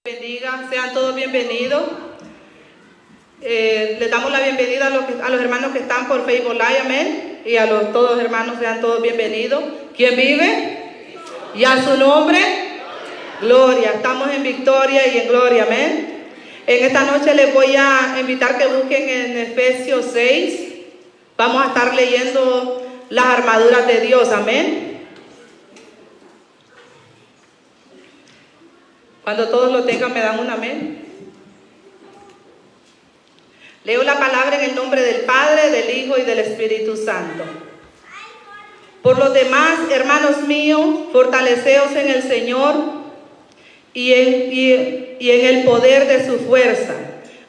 Bendiga, sean todos bienvenidos. Les damos la bienvenida a los hermanos que están por Facebook Live, amén. Y a todos los hermanos, sean todos bienvenidos. ¿Quién vive? Y a su nombre, gloria. Estamos en victoria y en gloria, amén. En esta noche les voy a invitar que busquen en Efesios 6. Vamos a estar leyendo las armaduras de Dios, amén. Cuando todos lo tengan, me dan un amén. Leo la palabra en el nombre del Padre, del Hijo y del Espíritu Santo. Por los demás, hermanos míos, fortaleceos en el Señor y en el poder de su fuerza,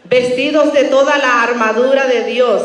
vestidos de toda la armadura de Dios,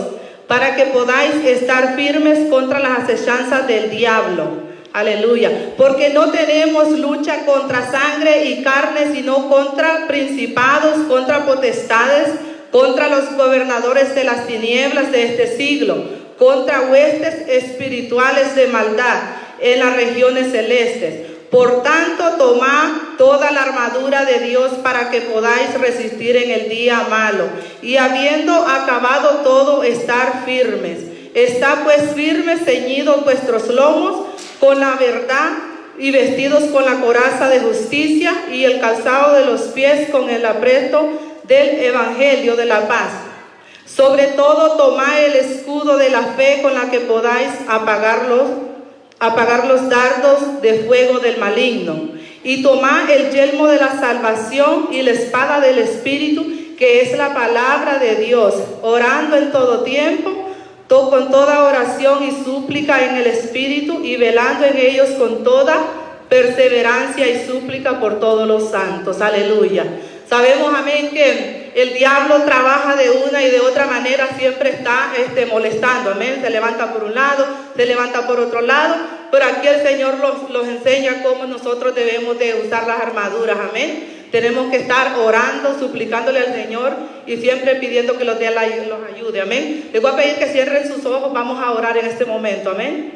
para que podáis estar firmes contra las acechanzas del diablo. Aleluya, porque no tenemos lucha contra sangre y carne, sino contra principados, contra potestades, contra los gobernadores de las tinieblas de este siglo, contra huestes espirituales de maldad en las regiones celestes. Por tanto, tomad toda la armadura de Dios para que podáis resistir en el día malo, y habiendo acabado todo, estar firmes. Está pues firmes, ceñidos vuestros lomos con la verdad y vestidos con la coraza de justicia y el calzado de los pies con el apresto del evangelio de la paz. Sobre todo tomad el escudo de la fe con la que podáis apagar los dardos de fuego del maligno, y tomad el yelmo de la salvación y la espada del Espíritu, que es la palabra de Dios, orando en todo tiempo con toda oración y súplica en el Espíritu, y velando en ellos con toda perseverancia y súplica por todos los santos. Aleluya. Sabemos, amén, que el diablo trabaja de una y de otra manera, siempre está molestando, amén. Se levanta por un lado, se levanta por otro lado, pero aquí el Señor los enseña cómo nosotros debemos de usar las armaduras, amén. Tenemos que estar orando, suplicándole al Señor y siempre pidiendo que los ayude, amén. Les voy a pedir que cierren sus ojos, vamos a orar en este momento, amén.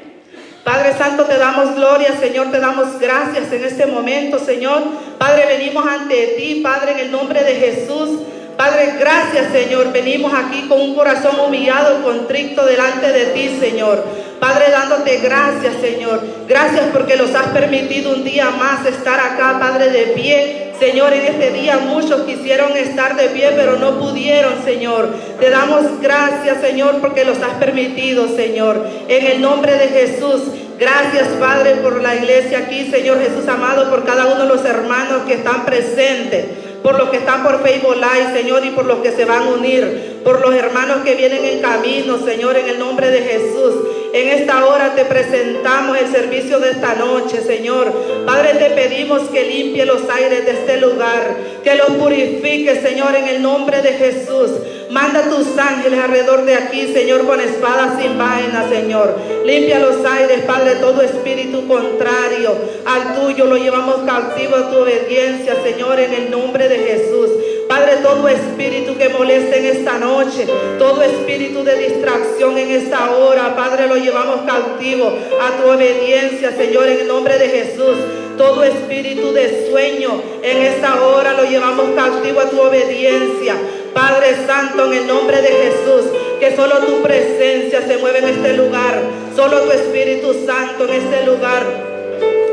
Padre Santo, te damos gloria, Señor, te damos gracias en este momento, Señor. Padre, venimos ante ti, Padre, en el nombre de Jesús. Padre, gracias, Señor. Venimos aquí con un corazón humillado y contrito delante de ti, Señor. Padre, dándote gracias, Señor. Gracias porque los has permitido un día más estar acá, Padre, de pie. Señor, en este día muchos quisieron estar de pie, pero no pudieron, Señor. Te damos gracias, Señor, porque los has permitido, Señor. En el nombre de Jesús. Gracias, Padre, por la iglesia aquí, Señor Jesús amado, por cada uno de los hermanos que están presentes, por los que están por Facebook Live, Señor, y por los que se van a unir, por los hermanos que vienen en camino, Señor, en el nombre de Jesús. En esta hora te presentamos el servicio de esta noche, Señor. Padre, te pedimos que limpie los aires de este lugar, que los purifique, Señor, en el nombre de Jesús. Manda tus ángeles alrededor de aquí, Señor, con espadas sin vaina, Señor. Limpia los aires, Padre, todo espíritu contrario al tuyo lo llevamos cautivo a tu obediencia, Señor, en el nombre de Jesús. Padre, todo espíritu que moleste en esta noche, todo espíritu de distracción en esta hora, Padre, lo llevamos cautivo a tu obediencia, Señor, en el nombre de Jesús. Todo espíritu de sueño en esta hora lo llevamos cautivo a tu obediencia. Padre Santo, en el nombre de Jesús, que solo tu presencia se mueve en este lugar, solo tu Espíritu Santo en este lugar.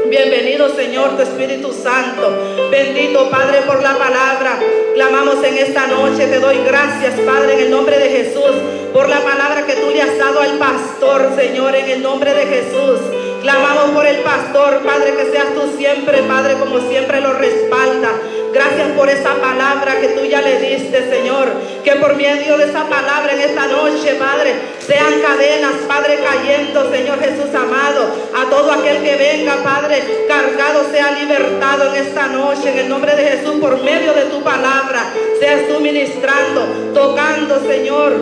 Bienvenido, Señor, tu Espíritu Santo. Bendito, Padre, por la palabra. Clamamos en esta noche. Te doy gracias, Padre, en el nombre de Jesús, por la palabra que tú le has dado al pastor, Señor, en el nombre de Jesús. Clamamos por el pastor, Padre, que seas tú siempre, Padre, como siempre lo respalda. Gracias por esa palabra que tú ya le diste, Señor. Que por medio de esa palabra en esta noche, Padre, sean cadenas, Padre, cayendo, Señor Jesús amado. A todo aquel que venga, Padre, cargado, sea libertado en esta noche. En el nombre de Jesús, por medio de tu palabra, seas tú ministrando, tocando, Señor.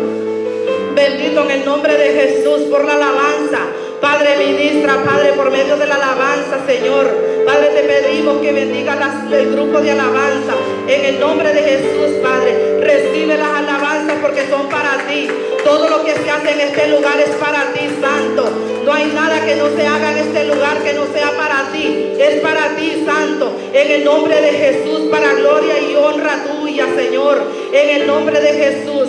Bendito en el nombre de Jesús por la alabanza. Padre, ministra, Padre, por medio de la alabanza, Señor. Padre, te pedimos que bendiga el grupo de alabanza. En el nombre de Jesús, Padre, recibe las alabanzas porque son para ti. Todo lo que se hace en este lugar es para ti, Santo. No hay nada que no se haga en este lugar que no sea para ti. Es para ti, Santo. en el nombre de Jesús, para gloria y honra tuya, Señor, en el nombre de Jesús.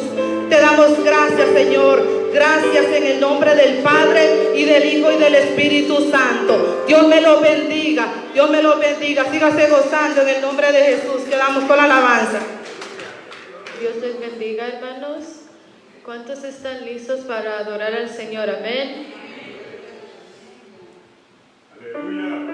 Te damos gracias, Señor. Gracias en el nombre del Padre y del Hijo y del Espíritu Santo. Dios me lo bendiga. Dios me lo bendiga. Sígase gozando en el nombre de Jesús. Quedamos con la alabanza. Dios les bendiga, hermanos. ¿Cuántos están listos para adorar al Señor? Amén. Aleluya.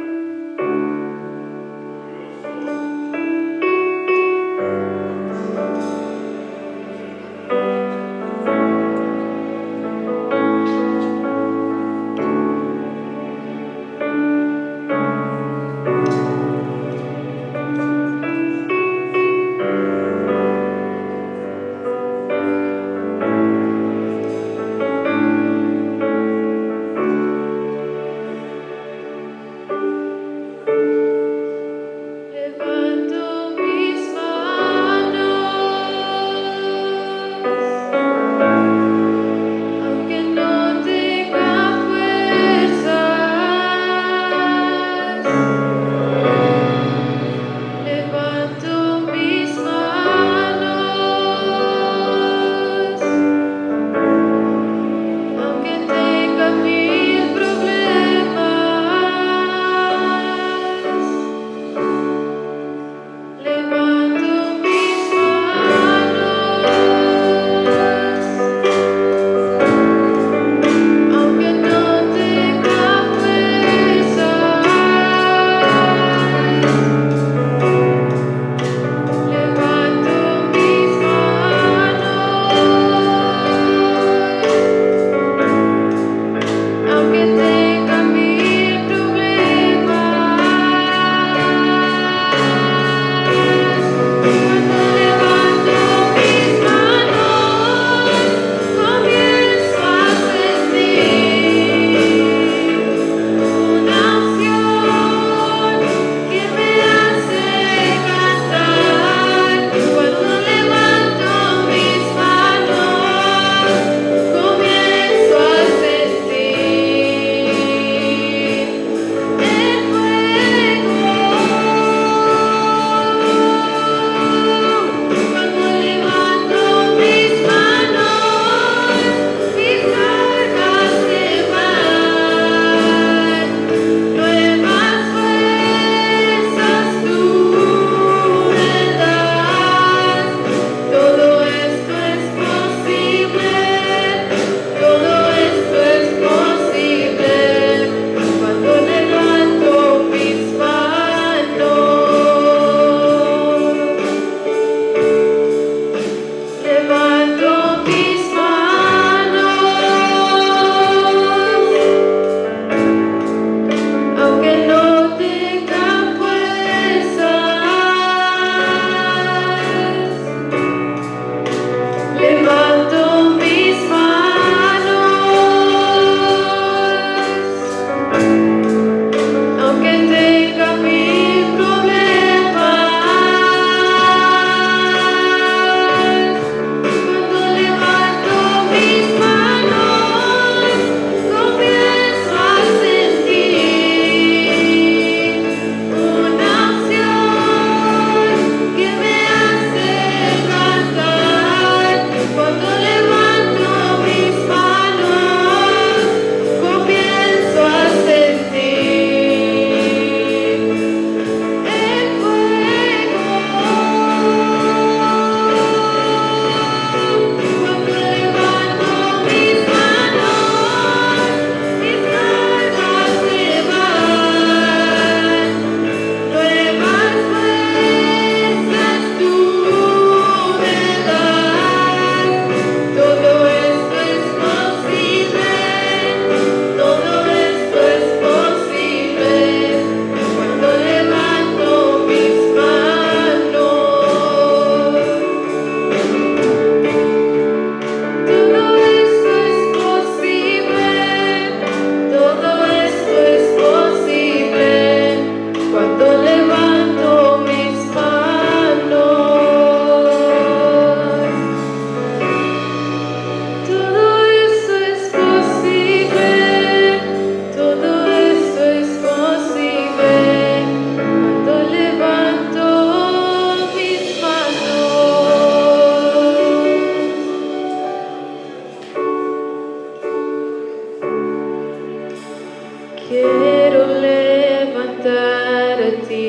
de ti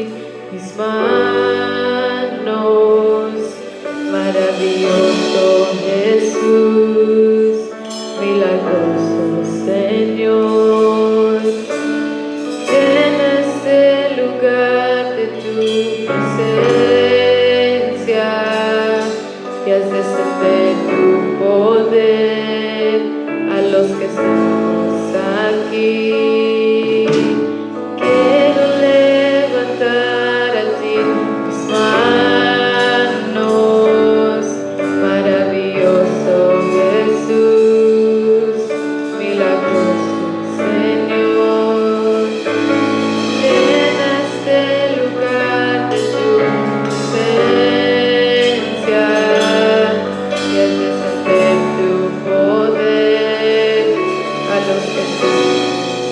mis manos. Maravilloso Jesús, milagroso Señor. Llena este lugar de tu presencia y haz descender tu poder a los que estamos aquí. Quiero levantar a ti mis manos. Maravilloso Jesús, milagroso Señor. Llena este lugar de tu presencia y haz descender tu poder a los que estamos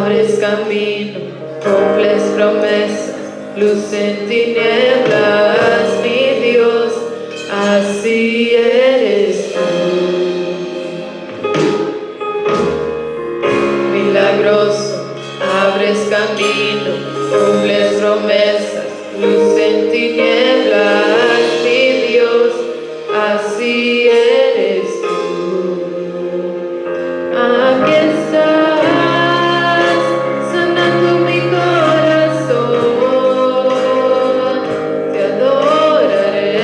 abres camino, cumples promesas, luz en tinieblas, mi Dios, así eres tú. Milagroso, abres camino, cumples promesas, luz en tinieblas, mi Dios, así eres tú. Aquí estás, sanando mi corazón, te adoraré,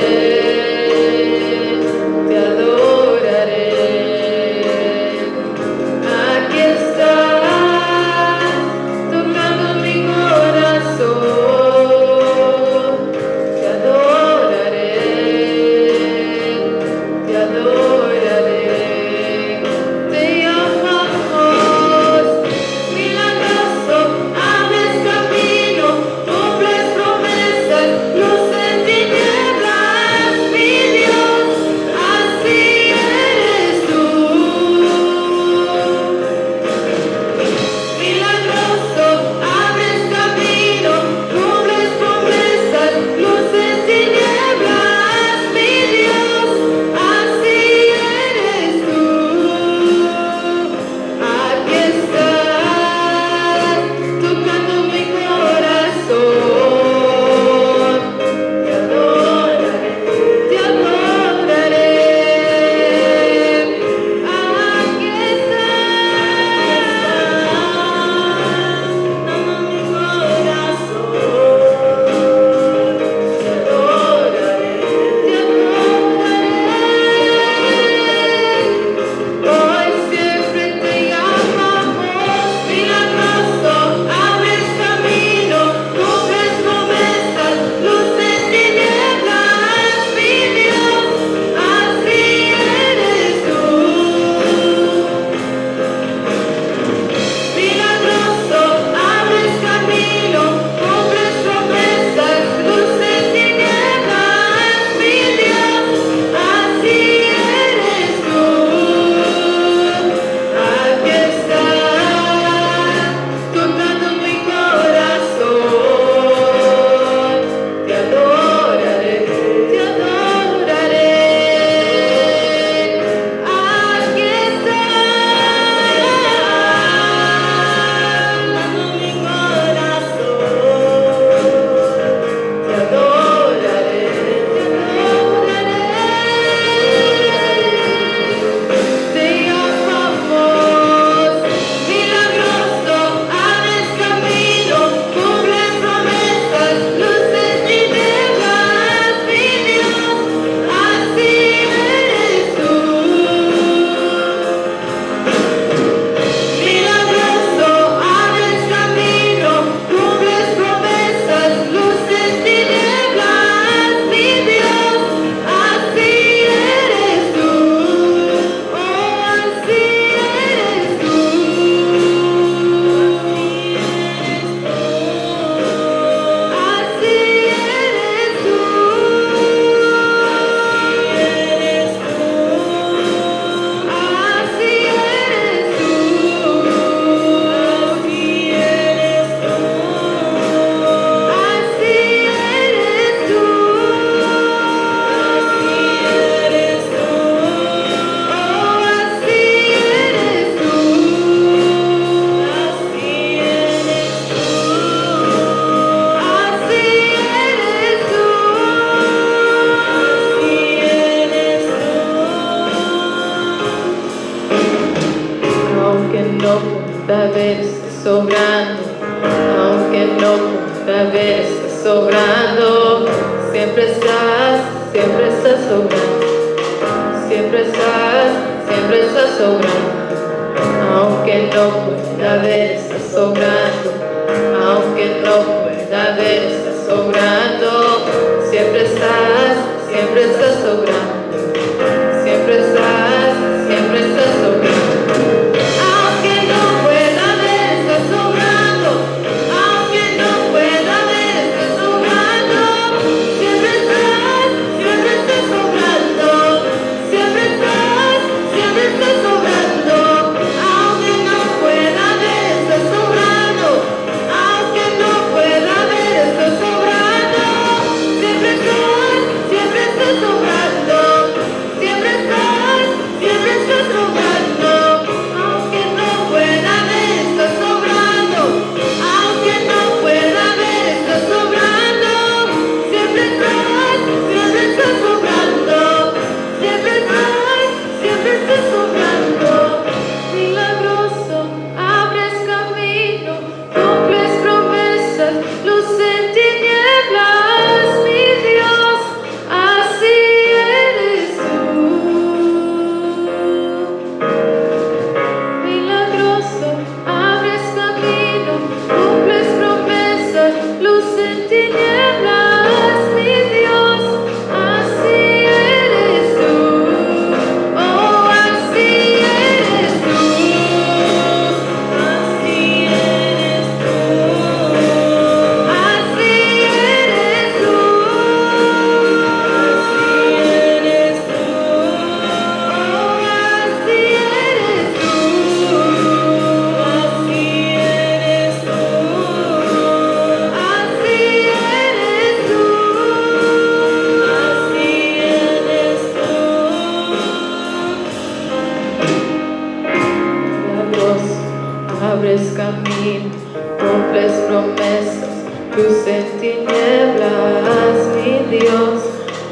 te adoraré. Aquí estás, tocando mi corazón, te adoraré, te adoraré. Te amamos, milagroso, abres camino, cumples promesas, luz en tinieblas, mi Dios, así eres tú. Milagroso, abres camino, cumples promesas, luz en tinieblas, mi Dios, así eres tú. Aquí estás, tocando mi corazón, te adoraré, te adoraré. Aquí hoy siempre te llamamos, milagroso, abres camino, cumples promesas, luz en tinieblas, mi Dios, así eres tú. Milagroso, abres camino, cumples promesas, luz en tinieblas, mi Dios, así eres tú. Aquí estás, tocando mi corazón, te adoraré, te adoraré. Aquí estás, tocando mi corazón, te adoraré, te adoraré. Te amamos, milagroso, abres camino, cumples promesas, luz en tinieblas, mi Dios, así eres tú. Milagroso, abres camino, cumples promesas, luz en tinieblas, mi Dios, así eres tú. Oh, así eres tú. Así eres tú. Así eres tú. Así eres tú. Así eres tú. Así eres tú. Oh, así eres tú. Así eres tú. Así eres tú. Aunque no pueda verse sobrando, aunque no pueda verse sobrando, siempre estás sobrando, siempre estás sobrando. Aunque no pueda verse sobrando, aunque no pueda verse sobrando, siempre estás sobrando, siempre estás sobrando. Aunque no pueda verse sobrando, aunque no pueda verse sobrando, siempre estás sobrando, siempre estás sobrando. Aunque no pueda verse sobrando. milagros, abres camino, cumples promesas, luz en tinieblas, mi Dios,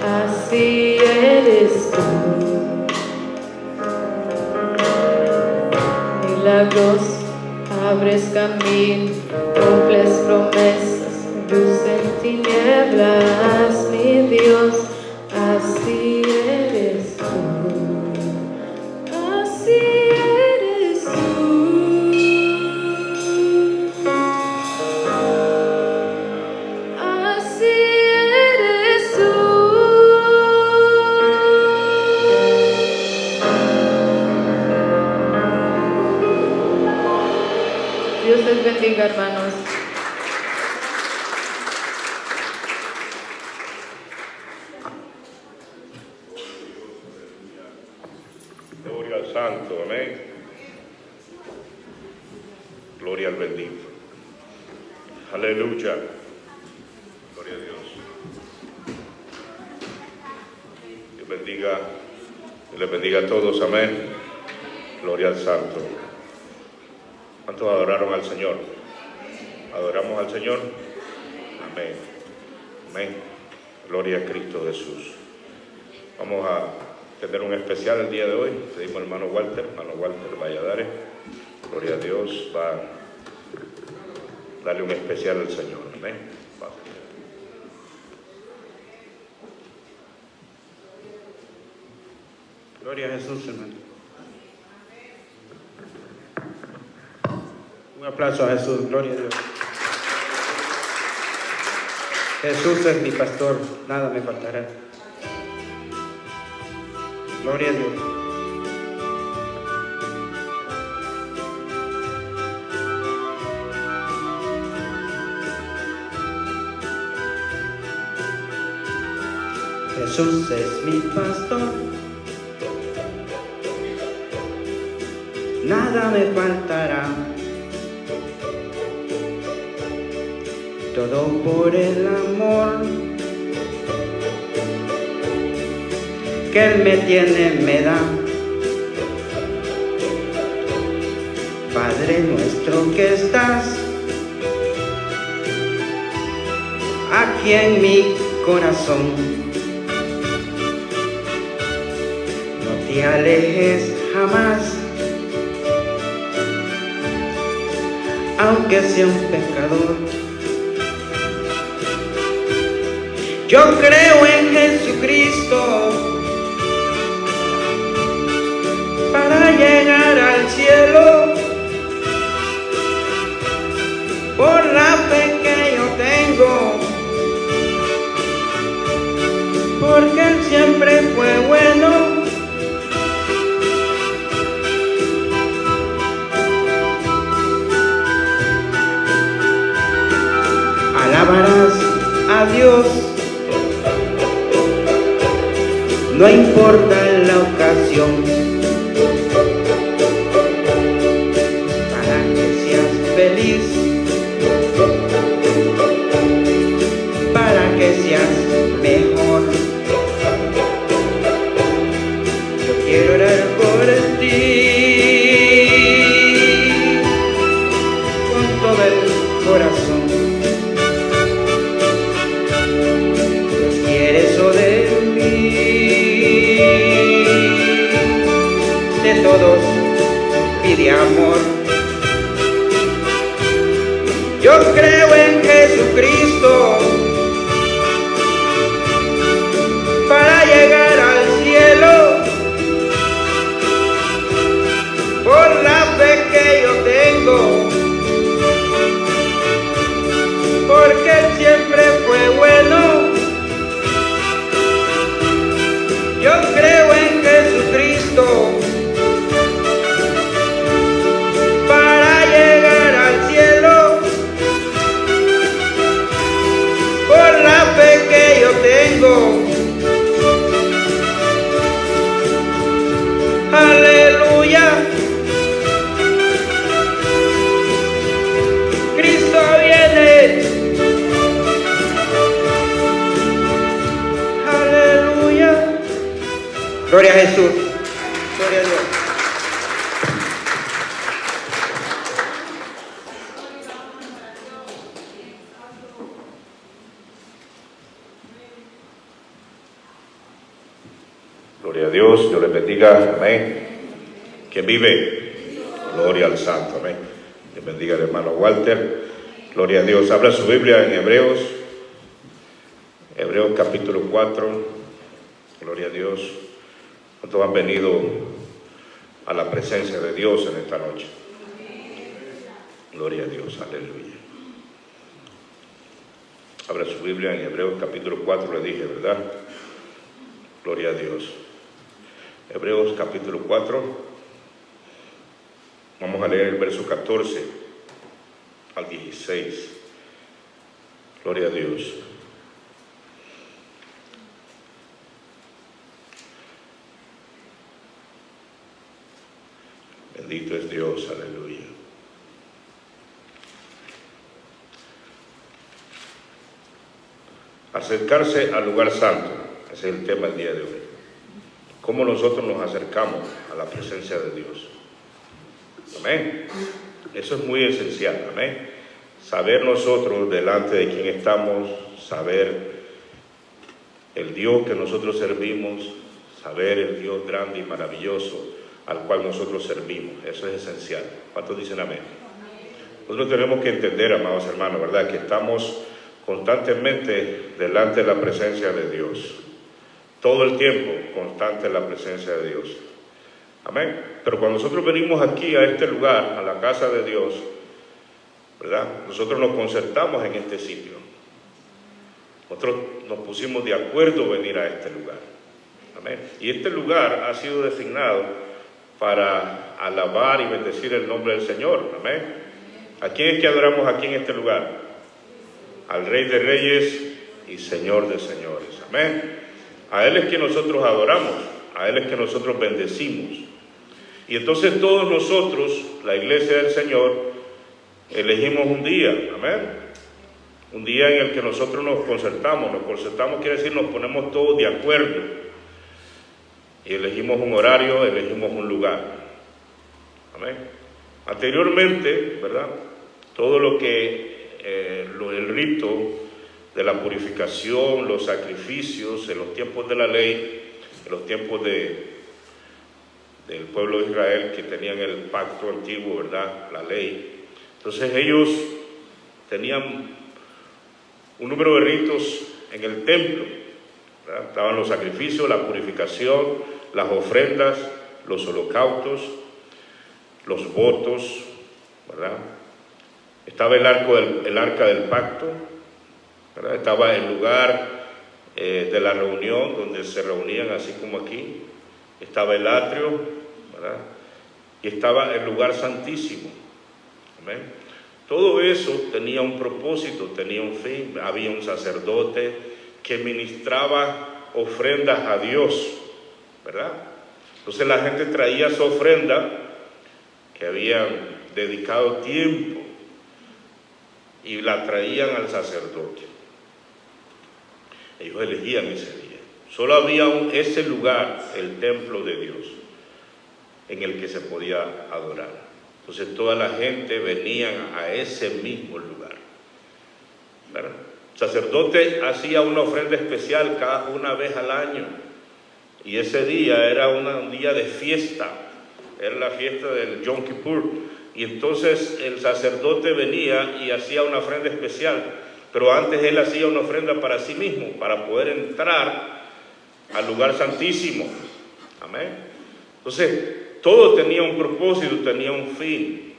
así eres tú. Milagros, abres camino, cumples promesas, luz en tinieblas, mi Dios, así eres tú. Así eres tú. Así eres tú. Dios les bendiga, hermanos. Gloria al Santo, amén. Gloria al bendito. Aleluya. Gloria a Dios. Dios bendiga, Dios les bendiga a todos, amén. Gloria al Santo. ¿Cuántos adoraron al Señor? ¿Adoramos al Señor? Amén. Amén. Gloria a Cristo Jesús. Vamos a tener un especial el día de hoy. Pedimos al hermano Walter Valladares. Gloria a Dios. Va a darle un especial al Señor. Amén. Va. Gloria a Jesús, hermano. Un aplauso a Jesús, gloria a Dios. Jesús es mi pastor, nada me faltará. Gloria a Dios. Jesús es mi pastor, nada me faltará. Todo por el amor que Él me tiene, me da. Padre nuestro que estás aquí en mi corazón, no te alejes jamás, aunque sea un pecador. Yo creo en Jesucristo para llegar al cielo, por la fe que yo tengo, porque Él siempre fue bueno. Alabarás a Dios, no importa la ocasión, para que seas feliz, para que seas mejor. Yo quiero orar por ti con todo el corazón. Dios quiere eso de mí, de todos pide amor. Yo creo en Jesucristo para llegar al cielo, por la fe que yo tengo, porque Él siempre fue bueno. Yo creo en Jesucristo para llegar al cielo, por la fe que yo tengo. Aleluya. Cristo viene. Aleluya. Gloria a Jesús. Gloria a Dios. Gloria a Dios. Dios les bendiga. Amén. ¿Quién vive? Gloria al Santo. Amén. Dios bendiga al hermano Walter. Gloria a Dios. Habla su Biblia en Hebreos. Hebreos capítulo 4. Gloria a Dios. ¿Cuántos han venido a la presencia de Dios en esta noche? Gloria a Dios. Aleluya. Abra su Biblia en Hebreos capítulo 4, le dije, ¿verdad? Gloria a Dios. Hebreos capítulo 4. Vamos a leer el verso 14 al 16. Gloria a Dios. Bendito es Dios, aleluya. Acercarse al lugar santo, ese es el tema del día de hoy. ¿Cómo nosotros nos acercamos a la presencia de Dios? Amén. Eso es muy esencial, amén. Saber nosotros delante de quién estamos, saber el Dios que nosotros servimos, saber el Dios grande y maravilloso al cual nosotros servimos. Eso es esencial. ¿Cuántos dicen amén? Nosotros tenemos que entender, amados hermanos, ¿verdad?, que estamos constantemente delante de la presencia de Dios. Todo el tiempo constante en la presencia de Dios. Amén. Pero cuando nosotros venimos aquí a este lugar, a la casa de Dios, ¿verdad?, nosotros nos concertamos en este sitio. Nosotros nos pusimos de acuerdo a venir a este lugar. Amén. Y este lugar ha sido designado para alabar y bendecir el nombre del Señor. Amén. ¿A quién es que adoramos aquí en este lugar? Al Rey de Reyes y Señor de Señores. Amén. A Él es que nosotros adoramos, a Él es que nosotros bendecimos. Y entonces todos nosotros, la iglesia del Señor, elegimos un día. Amén. Un día en el que nosotros nos concertamos. Nos concertamos quiere decir nos ponemos todos de acuerdo. Y elegimos un horario, elegimos un lugar. Amén. Anteriormente, ¿verdad?, todo lo que el rito de la purificación, los sacrificios en los tiempos de la ley, en los tiempos del pueblo de Israel, que tenían el pacto antiguo, ¿verdad?, la ley. Entonces ellos tenían un número de ritos en el templo, ¿verdad? Estaban los sacrificios, la purificación, las ofrendas, los holocaustos, los votos, ¿verdad? Estaba el arca del pacto, ¿verdad? Estaba el lugar de la reunión donde se reunían así como aquí. Estaba el atrio, ¿verdad? Y estaba el lugar santísimo. Amén. Todo eso tenía un propósito, tenía un fin. Había un sacerdote que ministraba ofrendas a Dios, ¿verdad? Entonces la gente traía su ofrenda que habían dedicado tiempo y la traían al sacerdote. Ellos elegían ese día. Solo había ese lugar, el templo de Dios, en el que se podía adorar. Entonces toda la gente venía a ese mismo lugar, ¿verdad? El sacerdote hacía una ofrenda especial una vez al año. Y ese día era un día de fiesta. Era la fiesta del Yom Kippur. Y entonces el sacerdote venía y hacía una ofrenda especial. Pero antes él hacía una ofrenda para sí mismo, para poder entrar al lugar santísimo. Amén. Entonces, todo tenía un propósito, tenía un fin.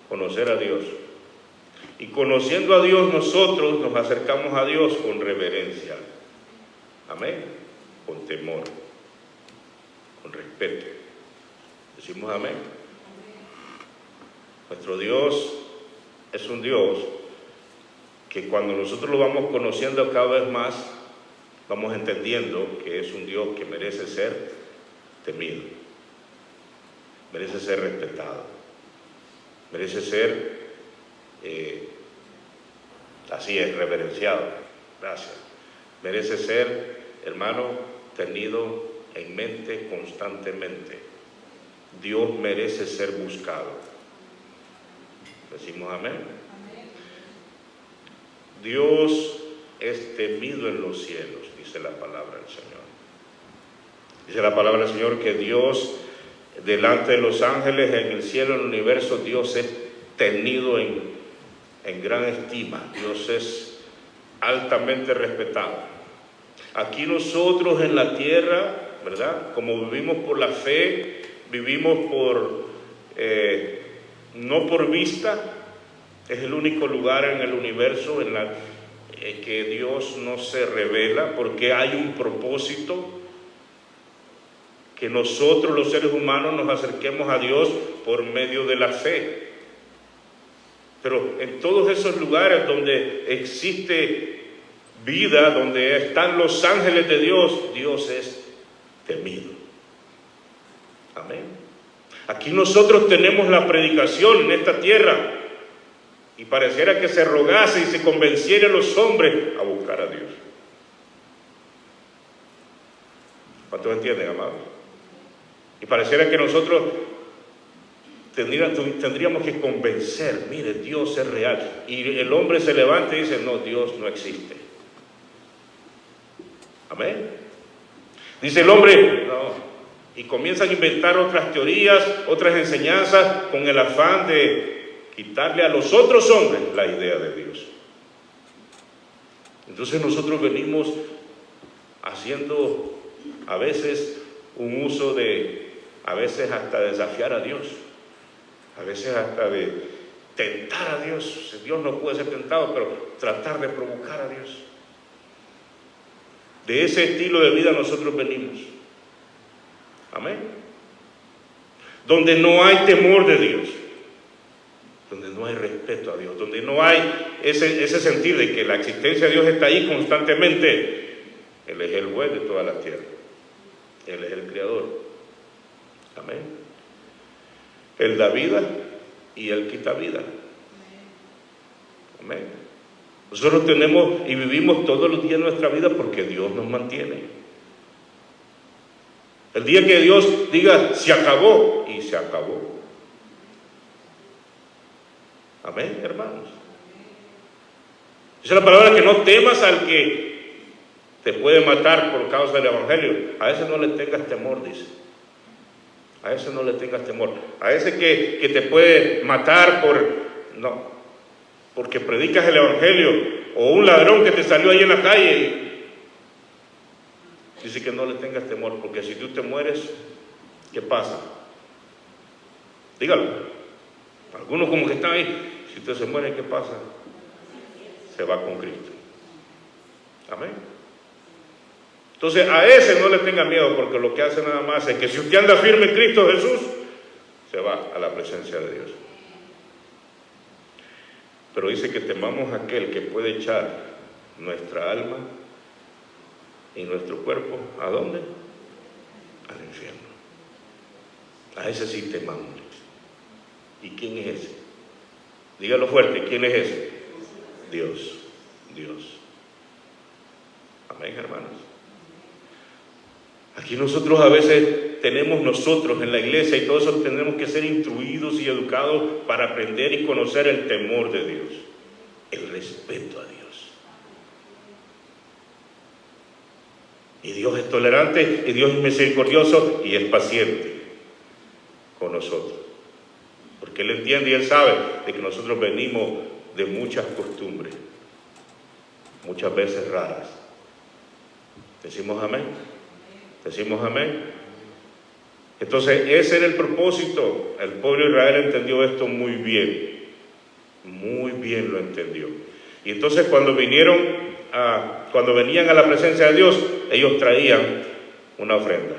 Conocer a Dios. Y conociendo a Dios, nosotros nos acercamos a Dios con reverencia. Amén. Con temor. Con respeto. Decimos amén. Nuestro Dios es un Dios que cuando nosotros lo vamos conociendo cada vez más, vamos entendiendo que es un Dios que merece ser temido, merece ser respetado, merece ser, así es, reverenciado. Gracias. Merece ser, hermano, tenido en mente constantemente. Dios merece ser buscado. Decimos amén. Dios es temido en los cielos, dice la palabra del Señor. Dice la palabra del Señor que Dios, delante de los ángeles, en el cielo, en el universo, Dios es tenido en gran estima. Dios es altamente respetado. Aquí nosotros en la tierra, ¿verdad? Como vivimos por la fe, vivimos no por vista. Es el único lugar en el universo que Dios no se revela, porque hay un propósito, que nosotros los seres humanos nos acerquemos a Dios por medio de la fe. Pero en todos esos lugares donde existe vida, donde están los ángeles de Dios, Dios es temido. Amén. Aquí nosotros tenemos la predicación en esta tierra, y pareciera que se rogase y se convenciera a los hombres a buscar a Dios. ¿Cuántos entienden, amados? Y pareciera que nosotros tendríamos que convencer, mire, Dios es real. Y el hombre se levanta y dice, no, Dios no existe. Amén. Dice el hombre, no. Y comienzan a inventar otras teorías, otras enseñanzas, con el afán de quitarle a los otros hombres la idea de Dios. Entonces nosotros venimos haciendo a veces un uso a veces hasta desafiar a Dios, a veces hasta de tentar a Dios. Dios no puede ser tentado, pero tratar de provocar a Dios. De ese estilo de vida nosotros venimos. Amén. Donde no hay temor de Dios, donde no hay respeto a Dios, donde no hay ese sentir de que la existencia de Dios está ahí constantemente. Él es el juez de toda la tierra. Él es el creador. Amén. Él da vida y Él quita vida. Amén. Nosotros tenemos y vivimos todos los días de nuestra vida porque Dios nos mantiene. El día que Dios diga, se acabó, y se acabó. Amén, hermanos. Dice la palabra que no temas al que te puede matar por causa del evangelio. A ese no le tengas temor, dice. A ese no le tengas temor. A ese que te puede matar porque predicas el evangelio, o un ladrón que te salió ahí en la calle. Dice que no le tengas temor, porque si tú te mueres, ¿qué pasa? Dígalo. Algunos como que están ahí. Si usted se muere, ¿qué pasa? Se va con Cristo. Amén. Entonces a ese no le tenga miedo, porque lo que hace nada más es que si usted anda firme en Cristo Jesús, se va a la presencia de Dios. Pero dice que temamos a aquel que puede echar nuestra alma y nuestro cuerpo, ¿a dónde? Al infierno. A ese sí temamos. ¿Y quién es ese? Dígalo fuerte, ¿quién es ese? Dios. Dios. Amén, hermanos. Aquí nosotros a veces nosotros en la iglesia y todo eso tenemos que ser instruidos y educados para aprender y conocer el temor de Dios, el respeto a Dios. Y Dios es tolerante, y Dios es misericordioso, y es paciente con nosotros. Porque Él entiende y Él sabe de que nosotros venimos de muchas costumbres, muchas veces raras. ¿Decimos amén? ¿Decimos amén? Entonces ese era el propósito. El pueblo de Israel entendió esto muy bien lo entendió. Y entonces cuando venían a la presencia de Dios, ellos traían una ofrenda.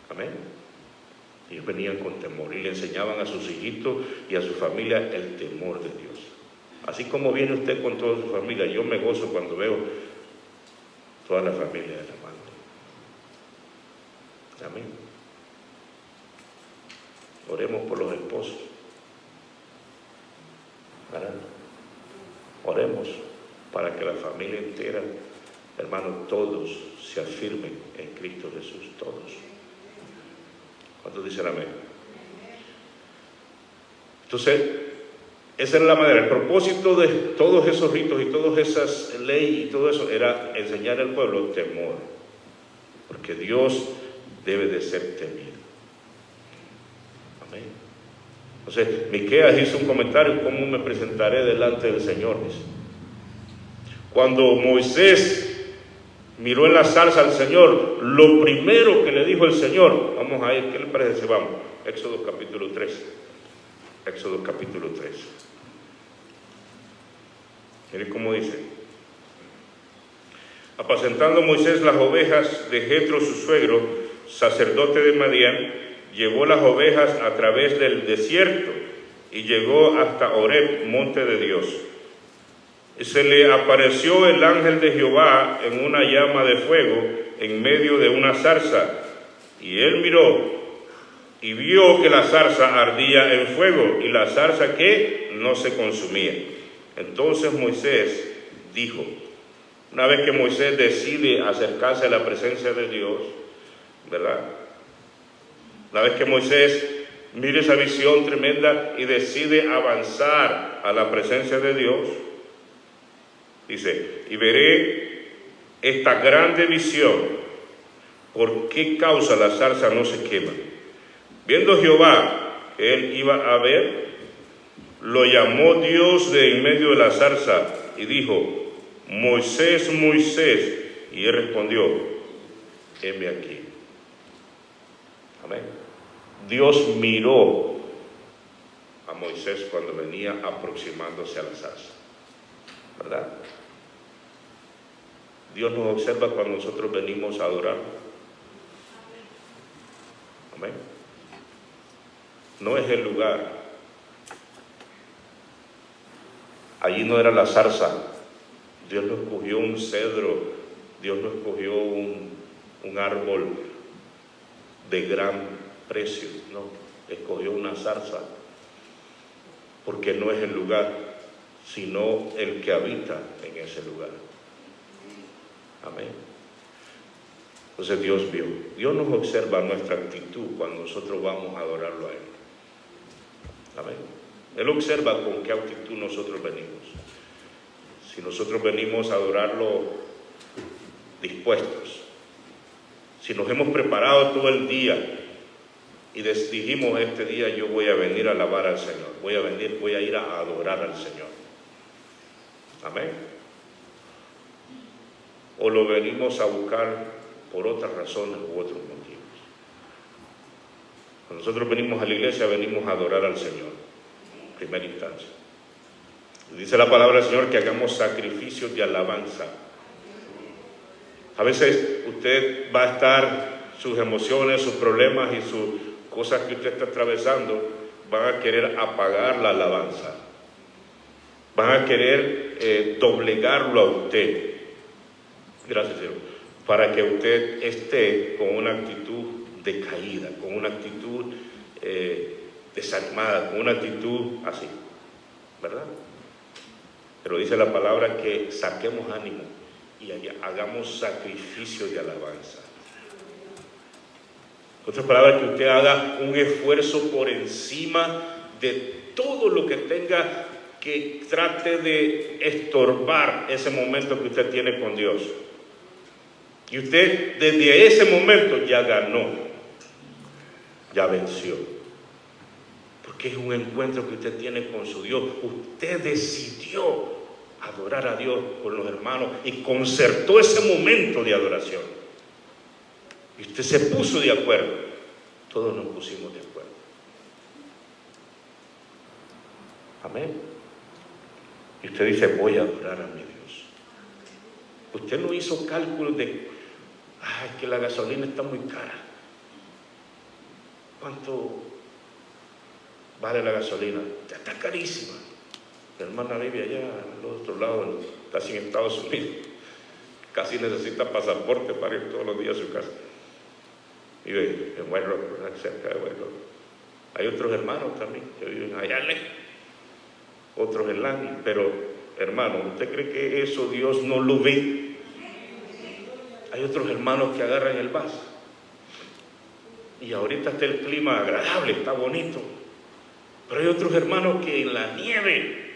Amén. Ellos venían con temor y le enseñaban a sus hijitos y a su familia el temor de Dios. Así como viene usted con toda su familia, yo me gozo cuando veo toda la familia de la mano. Amén. Oremos por los esposos. Oremos para que la familia entera, hermanos, todos se afirmen en Cristo Jesús, todos. ¿Cuántos dicen amén? Entonces, esa era la manera. El propósito de todos esos ritos y todas esas leyes y todo eso era enseñar al pueblo temor. Porque Dios debe de ser temido. Amén. Entonces, Miqueas hizo un comentario: ¿cómo me presentaré delante del Señor? Cuando Moisés miró en la zarza al Señor, lo primero que le dijo el Señor, vamos a ir, ¿qué le parece si vamos? Éxodo capítulo 3. Éxodo capítulo 3. Miren cómo dice: apacentando Moisés las ovejas de Jetro su suegro, sacerdote de Madián, llevó las ovejas a través del desierto y llegó hasta Horeb, monte de Dios. Y se le apareció el ángel de Jehová en una llama de fuego en medio de una zarza, y él miró y vio que la zarza ardía en fuego y la zarza que no se consumía. Entonces Moisés dijo, una vez que Moisés decide acercarse a la presencia de Dios, ¿verdad? Una vez que Moisés mire esa visión tremenda y decide avanzar a la presencia de Dios, dice, y veré esta grande visión, ¿por qué causa la zarza no se quema? Viendo Jehová que él iba a ver, lo llamó Dios de en medio de la zarza y dijo, Moisés, Moisés, y él respondió, heme aquí. Amén. Dios miró a Moisés cuando venía aproximándose a la zarza, ¿verdad? Dios nos observa cuando nosotros venimos a adorar. Amén. No es el lugar. Allí no era la zarza. Dios no escogió un cedro. Dios no escogió un árbol de gran precio. No, escogió una zarza. Porque no es el lugar, sino el que habita en ese lugar. Amén. Entonces Dios vio. Dios nos observa nuestra actitud cuando nosotros vamos a adorarlo a Él. Amén. Él observa con qué actitud nosotros venimos. Si nosotros venimos a adorarlo dispuestos, si nos hemos preparado todo el día y dijimos este día yo voy a venir a alabar al Señor, voy a ir a adorar al Señor. Amén. O lo venimos a buscar por otras razones u otros motivos. Cuando nosotros venimos a la iglesia, venimos a adorar al Señor, en primera instancia. Dice la palabra del Señor que hagamos sacrificios de alabanza. A veces usted va a estar, sus emociones, sus problemas y sus cosas que usted está atravesando, van a querer apagar la alabanza. Van a querer doblegarlo a usted. Gracias, Señor. Para que usted esté con una actitud decaída, con una actitud desanimada, con una actitud así, ¿verdad? Pero dice la palabra que saquemos ánimo y hagamos sacrificios de alabanza. En otras palabras, que usted haga un esfuerzo por encima de todo lo que tenga que trate de estorbar ese momento que usted tiene con Dios. Y usted desde ese momento ya ganó, ya venció. Porque es un encuentro que usted tiene con su Dios. Usted decidió adorar a Dios con los hermanos y concertó ese momento de adoración. Y usted se puso de acuerdo. Todos nos pusimos de acuerdo. Amén. Y usted dice, voy a adorar a mi Dios. Usted no hizo cálculos de, ay, que la gasolina está muy cara. ¿Cuánto vale la gasolina? Ya está carísima. Mi hermana vive allá al otro lado, casi en Estados Unidos. Casi necesita pasaporte para ir todos los días a su casa. Vive en White Rock, cerca de White Rock. Hay otros hermanos también que viven allá lejos, otros en Langley. Pero, hermano, ¿usted cree que eso Dios no lo ve? Hay otros hermanos que agarran el bus. Y ahorita está el clima agradable, está bonito. Pero hay otros hermanos que en la nieve,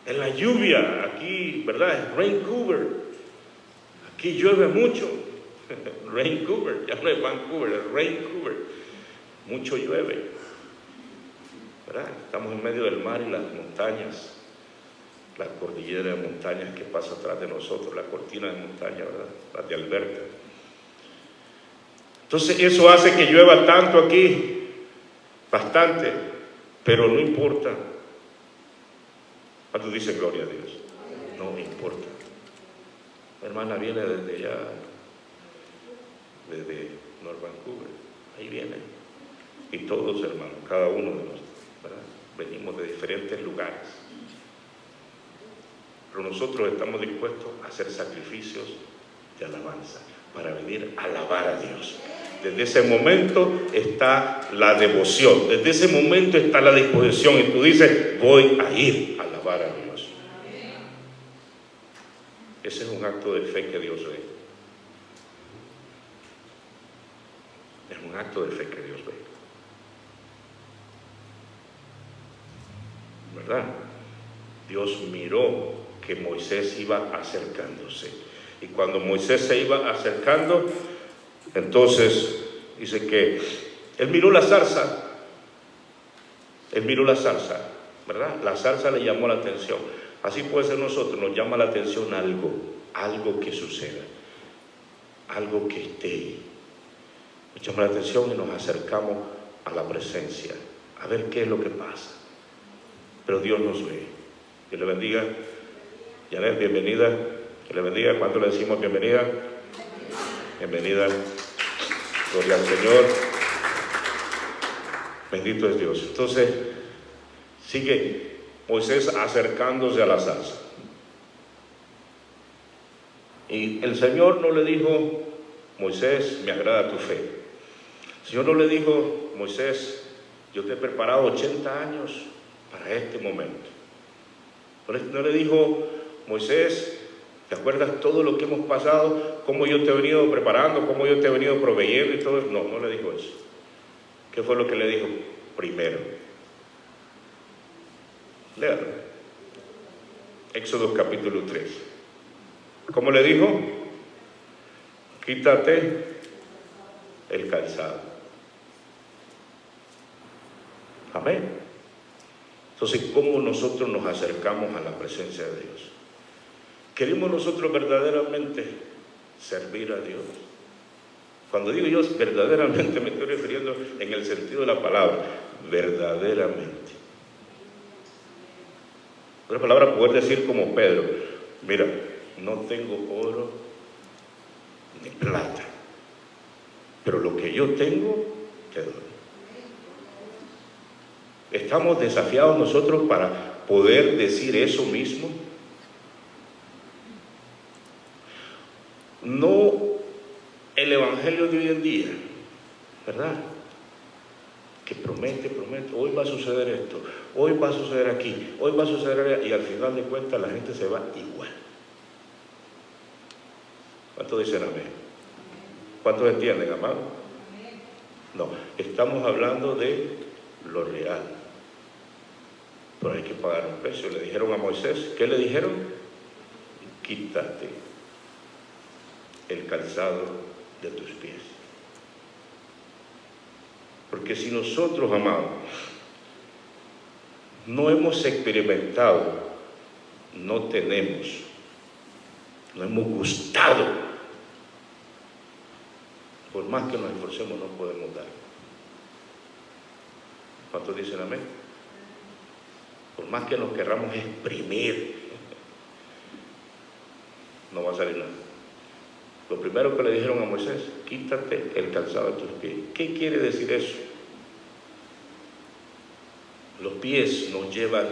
en la lluvia, aquí, ¿verdad? Es Vancouver. Aquí llueve mucho. Vancouver, ya no es Vancouver, es Vancouver. Mucho llueve, ¿verdad? Estamos en medio del mar y las montañas, la cordillera de montañas que pasa atrás de nosotros, la cortina de montaña, ¿verdad? Las de Alberta. Entonces eso hace que llueva tanto aquí, bastante, pero no importa. ¿Cuántos dicen gloria a Dios? No importa. Mi hermana viene desde allá, desde North Vancouver, ahí viene. Y todos, hermanos, cada uno de nosotros, ¿verdad? Venimos de diferentes lugares. Pero nosotros estamos dispuestos a hacer sacrificios de alabanza para venir a alabar a Dios. Desde ese momento está la devoción, desde ese momento está la disposición y tú dices, voy a ir a alabar a Dios. Ese es un acto de fe que Dios ve. Es un acto de fe que Dios ve. ¿Verdad? Dios miró que Moisés iba acercándose. Y cuando Moisés se iba acercando, entonces dice que él miró la zarza. Él miró la zarza, ¿verdad? La zarza le llamó la atención. Así puede ser nosotros, nos llama la atención algo que suceda, algo que esté ahí. Nos llama la atención y nos acercamos a la presencia, a ver qué es lo que pasa. Pero Dios nos ve. Dios le bendiga. Janet, bienvenida. Que le bendiga. ¿Cuánto le decimos bienvenida? Bienvenida. Gloria al Señor. Bendito es Dios. Entonces, sigue Moisés acercándose a la zarza. Y el Señor no le dijo, Moisés, me agrada tu fe. El Señor no le dijo, Moisés, yo te he preparado 80 años para este momento. No le dijo, Moisés, ¿te acuerdas todo lo que hemos pasado? Cómo yo te he venido preparando, cómo yo te he venido proveyendo y todo eso. No, no le dijo eso. ¿Qué fue lo que le dijo? Primero. Léalo. Éxodo capítulo 3. ¿Cómo le dijo? Quítate el calzado. Amén. Entonces, ¿cómo nosotros nos acercamos a la presencia de Dios? ¿Queremos nosotros verdaderamente servir a Dios? Cuando digo yo verdaderamente, me estoy refiriendo en el sentido de la palabra, verdaderamente. Otra palabra, poder decir como Pedro, mira, no tengo oro ni plata, pero lo que yo tengo, te doy. ¿Estamos desafiados nosotros para poder decir eso mismo? No el evangelio de hoy en día, ¿verdad? Que promete, hoy va a suceder esto, hoy va a suceder aquí, hoy va a suceder allá, y al final de cuentas la gente se va igual. ¿Cuántos dicen amén? ¿Cuántos entienden, amado? No, estamos hablando de lo real. Pero hay que pagar un precio. Le dijeron a Moisés, ¿qué le dijeron? Quítate el calzado de tus pies. Porque si nosotros, amados, no hemos experimentado, no tenemos, no hemos gustado, por más que nos esforcemos no podemos dar. ¿Cuántos dicen amén? Por más que nos querramos exprimir, no va a salir nada. Lo primero que le dijeron a Moisés, quítate el calzado de tus pies. ¿Qué quiere decir eso? Los pies nos llevan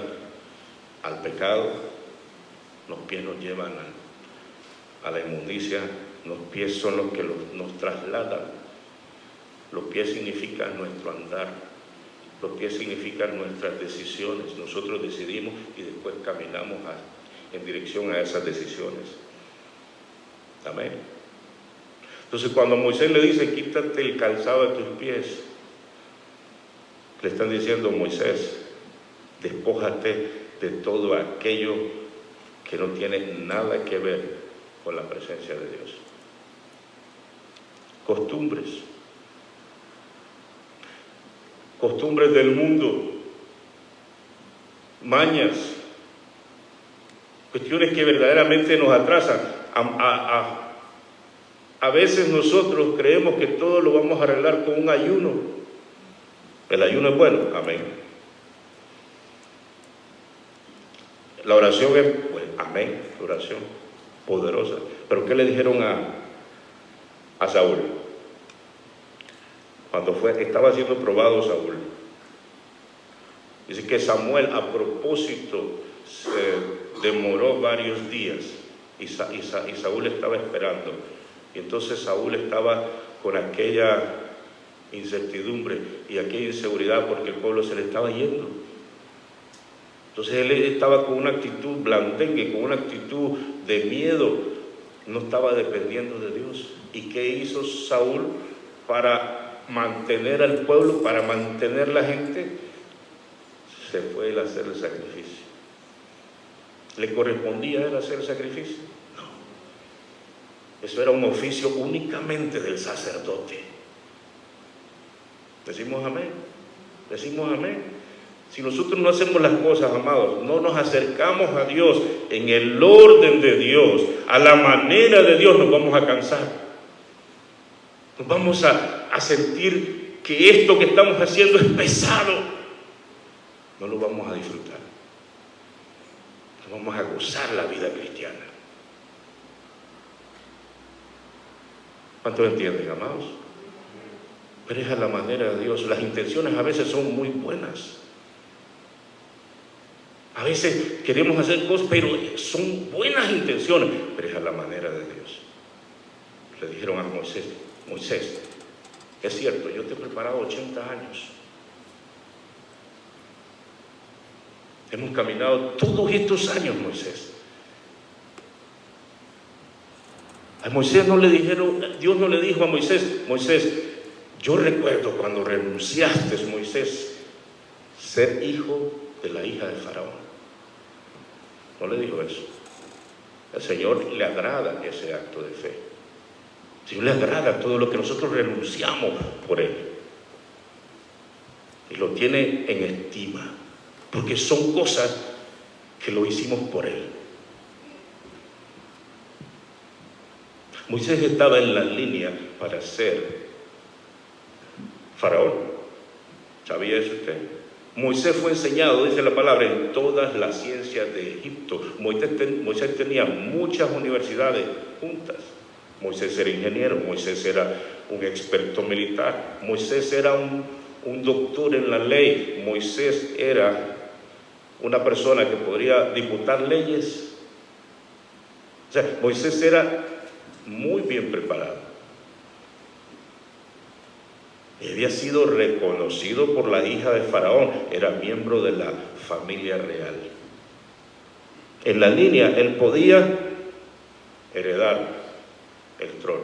al pecado, los pies nos llevan a la inmundicia, los pies son los que nos trasladan. Los pies significan nuestro andar. Los pies significan nuestras decisiones. Nosotros decidimos y después caminamos en dirección a esas decisiones. Amén. Entonces, cuando Moisés le dice, quítate el calzado de tus pies, le están diciendo, Moisés, despójate de todo aquello que no tiene nada que ver con la presencia de Dios. costumbres del mundo, mañas, cuestiones que verdaderamente nos atrasan. A veces nosotros creemos que todo lo vamos a arreglar con un ayuno. El ayuno es bueno, amén. La oración es, pues, amén, la oración poderosa. Pero ¿qué le dijeron a Saúl? Cuando estaba siendo probado Saúl. Dice que Samuel a propósito se demoró varios días y Saúl estaba esperando. Y entonces Saúl estaba con aquella incertidumbre y aquella inseguridad porque el pueblo se le estaba yendo. Entonces él estaba con una actitud blandengue, con una actitud de miedo, no estaba dependiendo de Dios. ¿Y qué hizo Saúl para mantener al pueblo, para mantener la gente? Se fue él a hacer el sacrificio. ¿Le correspondía a él hacer el sacrificio? No. Eso era un oficio únicamente del sacerdote. Decimos amén. Decimos amén. Si nosotros no hacemos las cosas, amados, no nos acercamos a Dios en el orden de Dios, a la manera de Dios, nos vamos a cansar. Nos vamos a sentir que esto que estamos haciendo es pesado. No lo vamos a disfrutar. No vamos a gozar la vida cristiana. ¿Cuántos entienden, amados? Pero es a la manera de Dios. Las intenciones a veces son muy buenas. A veces queremos hacer cosas, pero son buenas intenciones, pero es a la manera de Dios. Le dijeron a Moisés, Moisés, es cierto, yo te he preparado 80 años. Hemos caminado todos estos años, Moisés. A Moisés no le dijeron, Dios no le dijo a Moisés, Moisés, yo recuerdo cuando renunciaste, Moisés, ser hijo de la hija de Faraón. No le dijo eso. Al Señor le agrada ese acto de fe. Al Señor le agrada todo lo que nosotros renunciamos por Él. Y lo tiene en estima. Porque son cosas que lo hicimos por Él. Moisés estaba en la línea para ser Faraón. ¿Sabía eso usted? Moisés fue enseñado, dice la palabra, en todas las ciencias de Egipto. Moisés tenía muchas universidades juntas. Moisés era ingeniero, Moisés era un experto militar, Moisés era un doctor en la ley, Moisés era una persona que podría disputar leyes. O sea, Moisés era muy bien preparado. Había sido reconocido por la hija de Faraón, era miembro de la familia real. En la línea, él podía heredar el trono.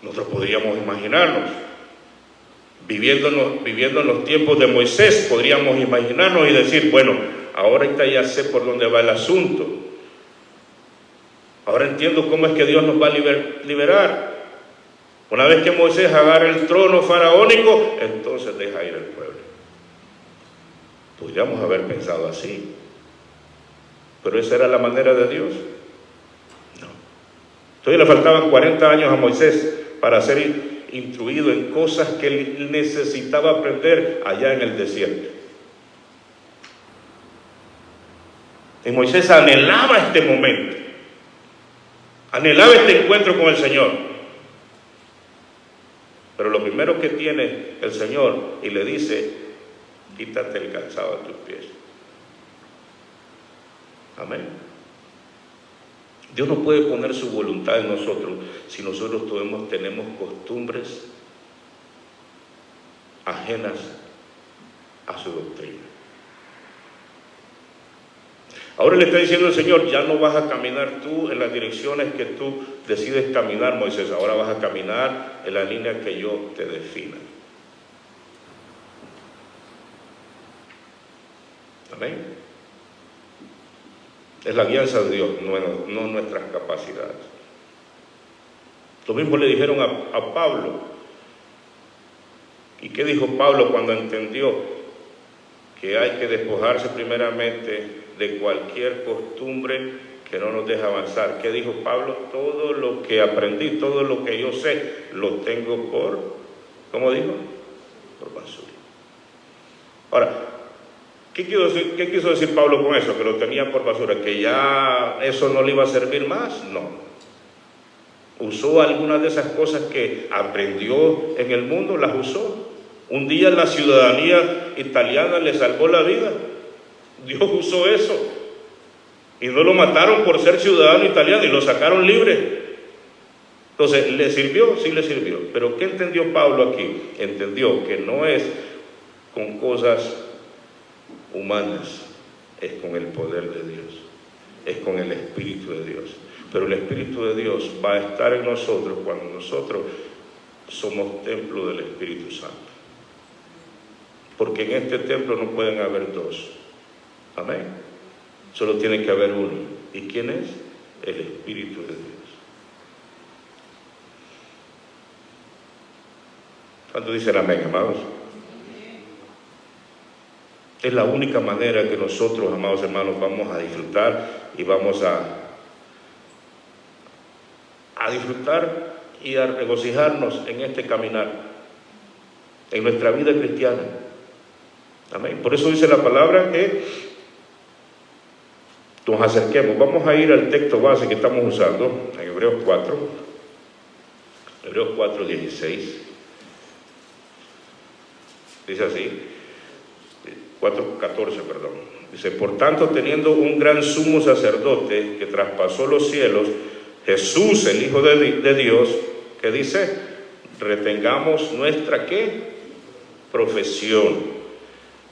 Nosotros podríamos imaginarnos, viviendo en los tiempos de Moisés, podríamos imaginarnos y decir, bueno, ahorita ya sé por dónde va el asunto. Ahora entiendo cómo es que Dios nos va a liberar. Una vez que Moisés agarra el trono faraónico, entonces deja ir al pueblo. Podríamos haber pensado así. Pero esa era la manera de Dios. No. Entonces le faltaban 40 años a Moisés para ser instruido en cosas que él necesitaba aprender allá en el desierto. Y Moisés anhelaba este momento. Anhelaba este encuentro con el Señor. Pero lo primero que tiene el Señor y le dice, quítate el calzado de tus pies. Amén. Dios no puede poner su voluntad en nosotros si nosotros tenemos costumbres ajenas a su doctrina. Ahora le está diciendo el Señor, ya no vas a caminar tú en las direcciones que tú decides caminar, Moisés. Ahora vas a caminar en la línea que yo te defina. Amén. Es la guianza de Dios, no nuestras capacidades. Lo mismo le dijeron a Pablo. ¿Y qué dijo Pablo cuando entendió que hay que despojarse primeramente de cualquier costumbre que no nos deja avanzar? ¿Qué dijo Pablo? Todo lo que aprendí, todo lo que yo sé, lo tengo por, ¿cómo dijo? Por basura. Ahora, ¿qué quiso decir Pablo con eso? Que lo tenía por basura, que ya eso no le iba a servir más. No. Usó algunas de esas cosas que aprendió en el mundo, las usó. Un día la ciudadanía italiana le salvó la vida. Dios usó eso. Y no lo mataron por ser ciudadano italiano y lo sacaron libre. Entonces, ¿le sirvió? Sí le sirvió. Pero ¿qué entendió Pablo aquí? Entendió que no es con cosas humanas, es con el poder de Dios, es con el Espíritu de Dios. Pero el Espíritu de Dios va a estar en nosotros cuando nosotros somos templo del Espíritu Santo. Porque en este templo no pueden haber dos. Amén. Solo tiene que haber uno. ¿Y quién es? El Espíritu de Dios. ¿Cuántos dicen amén, amados? Es la única manera que nosotros, amados hermanos, vamos a disfrutar y vamos a disfrutar y a regocijarnos en este caminar, en nuestra vida cristiana. Amén. Por eso dice la palabra que nos acerquemos. Vamos a ir al texto base que estamos usando, en Hebreos 4, Hebreos 4, 16. Dice así, 4, 14, perdón. Dice, por tanto, teniendo un gran sumo sacerdote que traspasó los cielos, Jesús, el Hijo de Dios, que dice, retengamos nuestra, ¿qué? Profesión.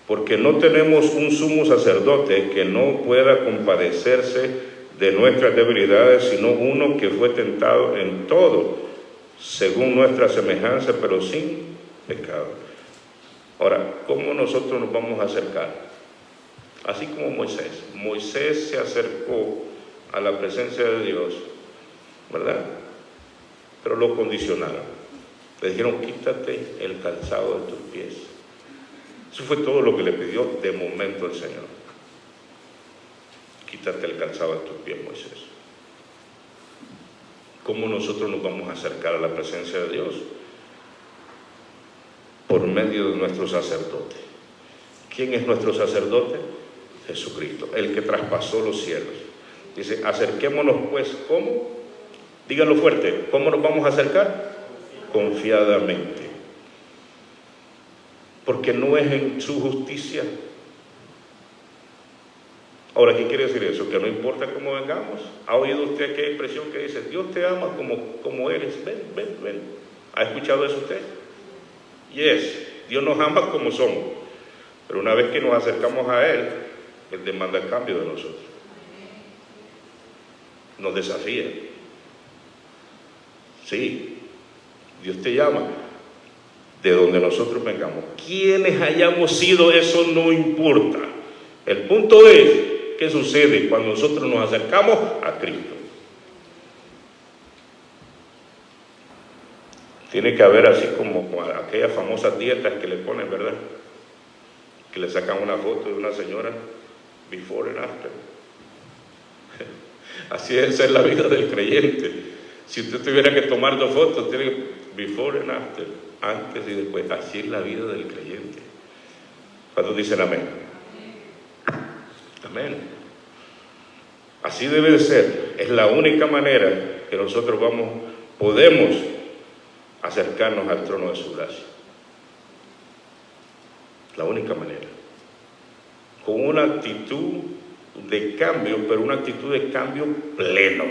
Porque no tenemos un sumo sacerdote que no pueda compadecerse de nuestras debilidades, sino uno que fue tentado en todo, según nuestra semejanza, pero sin pecado. Ahora, ¿cómo nosotros nos vamos a acercar? Así como Moisés. Moisés se acercó a la presencia de Dios, ¿verdad? Pero lo condicionaron. Le dijeron, quítate el calzado de tus pies. Eso fue todo lo que le pidió de momento el Señor. Quítate el calzado de tus pies, Moisés. ¿Cómo nosotros nos vamos a acercar a la presencia de Dios? Por medio de nuestro sacerdote. ¿Quién es nuestro sacerdote? Jesucristo, el que traspasó los cielos. Dice, acerquémonos pues, ¿cómo? Díganlo fuerte, ¿cómo nos vamos a acercar? Confiadamente. Porque no es en su justicia. Ahora, ¿qué quiere decir eso? Que no importa cómo vengamos. ¿Ha oído usted aquella expresión que dice, Dios te ama como eres? Ven, ven, ven. ¿Ha escuchado eso usted? Yes, Dios nos ama como somos. Pero una vez que nos acercamos a Él, Él demanda el cambio de nosotros. Nos desafía. Sí, Dios te llama. De donde nosotros vengamos, quienes hayamos sido, eso no importa. El punto es, ¿qué sucede cuando nosotros nos acercamos a Cristo? Tiene que haber así como aquellas famosas dietas que le ponen, ¿verdad? Que le sacan una foto de una señora, before and after. Así es la vida del creyente. Si usted tuviera que tomar dos fotos, tiene before and after, antes y después. Así es la vida del creyente. Cuando dicen amén. Amén. Así debe de ser. Es la única manera que nosotros podemos acercarnos al trono de su gracia. La única manera. Con una actitud de cambio, pero una actitud de cambio pleno.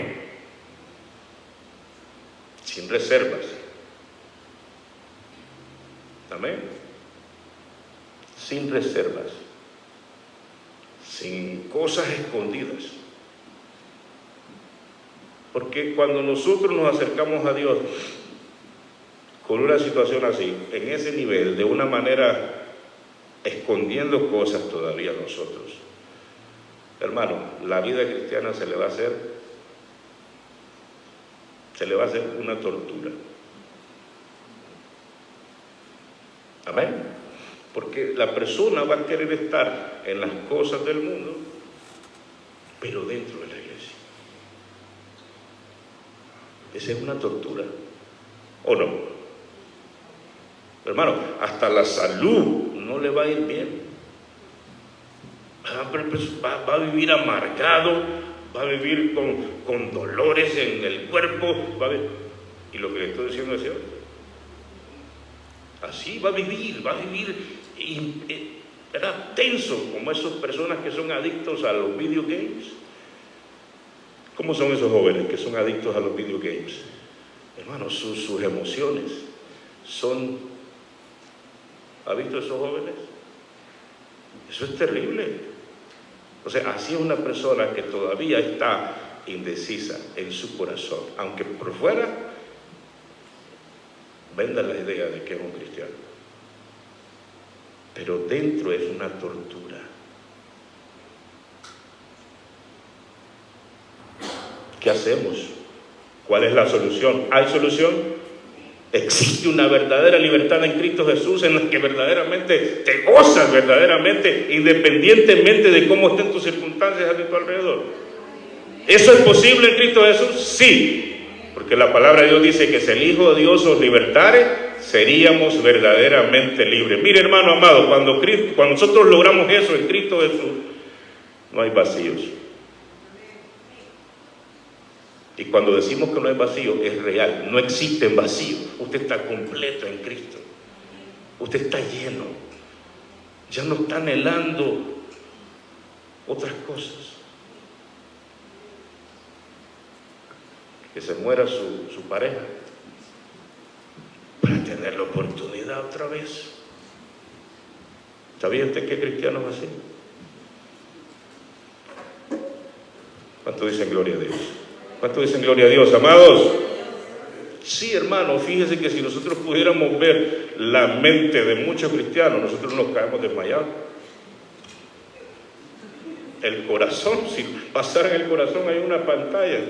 Sin reservas. Amén. Sin reservas. Sin cosas escondidas. Porque cuando nosotros nos acercamos a Dios con una situación así, en ese nivel, de una manera escondiendo cosas todavía nosotros, hermano, la vida cristiana se le va a hacer se le va a hacer una tortura. Amén. Porque la persona va a querer estar en las cosas del mundo, pero dentro de la iglesia. Esa es una tortura, ¿o no? Hermano, hasta la salud no le va a ir bien. Va a vivir amargado, va a vivir con dolores en el cuerpo, y lo que le estoy diciendo es cierto. Así va a vivir ¿verdad? Tenso, como esas personas que son adictos a los video games. ¿Cómo son esos jóvenes que son adictos a los video games? Hermano, sus emociones son... ¿Ha visto esos jóvenes? Eso es terrible. O sea, así es una persona que todavía está indecisa en su corazón, aunque por fuera venda la idea de que es un cristiano, pero dentro es una tortura. ¿Qué hacemos? ¿Cuál es la solución? ¿Hay solución? Existe una verdadera libertad en Cristo Jesús en la que verdaderamente te gozas, verdaderamente, independientemente de cómo estén tus circunstancias a tu alrededor. ¿Eso es posible en Cristo Jesús? Sí. Porque la palabra de Dios dice que si el Hijo de Dios os libertare, seríamos verdaderamente libres. Mire, hermano amado, cuando nosotros logramos eso en Cristo Jesús, no hay vacíos. Y cuando decimos que no hay vacío, es real, no existen vacíos. Usted está completo en Cristo. Usted está lleno. Ya no está anhelando otras cosas. Que se muera su pareja para tener la oportunidad otra vez. ¿Sabía usted que hay cristianos así? ¿Cuánto dicen gloria a Dios? ¿Cuánto dicen gloria a Dios, amados? Sí, hermano, fíjese que si nosotros pudiéramos ver la mente de muchos cristianos, nosotros nos caemos desmayados. El corazón, si pasara en el corazón hay una pantalla.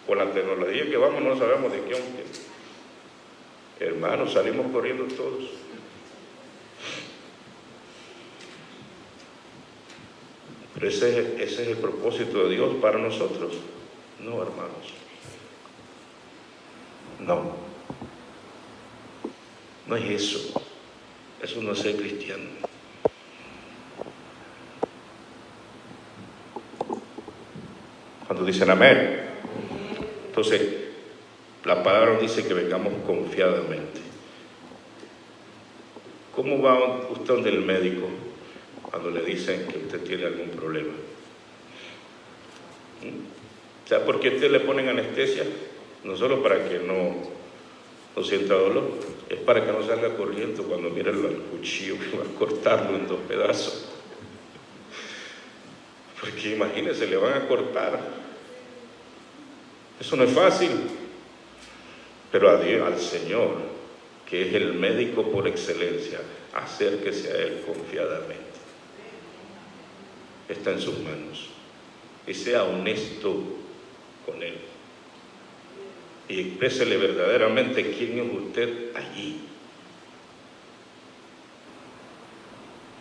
Con la tecnología que vamos no sabemos de qué aunque. Hermanos, salimos corriendo todos. Pero ese es el propósito de Dios para nosotros. No, hermanos. No. No es eso. Eso no es ser cristiano. Cuando dicen amén. Entonces, la palabra dice que vengamos confiadamente. ¿Cómo va usted donde el médico cuando le dicen que usted tiene algún problema? ¿Sabe por qué a usted le ponen anestesia? No solo para que no sienta dolor, es para que no salga corriendo cuando mire el cuchillo que va a cortarlo en 2 pedazos. Porque imagínense, le van a cortar. Eso no es fácil, pero a Dios, al Señor, que es el médico por excelencia, acérquese a Él confiadamente. Está en sus manos. Y sea honesto con Él. Y exprésele verdaderamente quién es usted allí.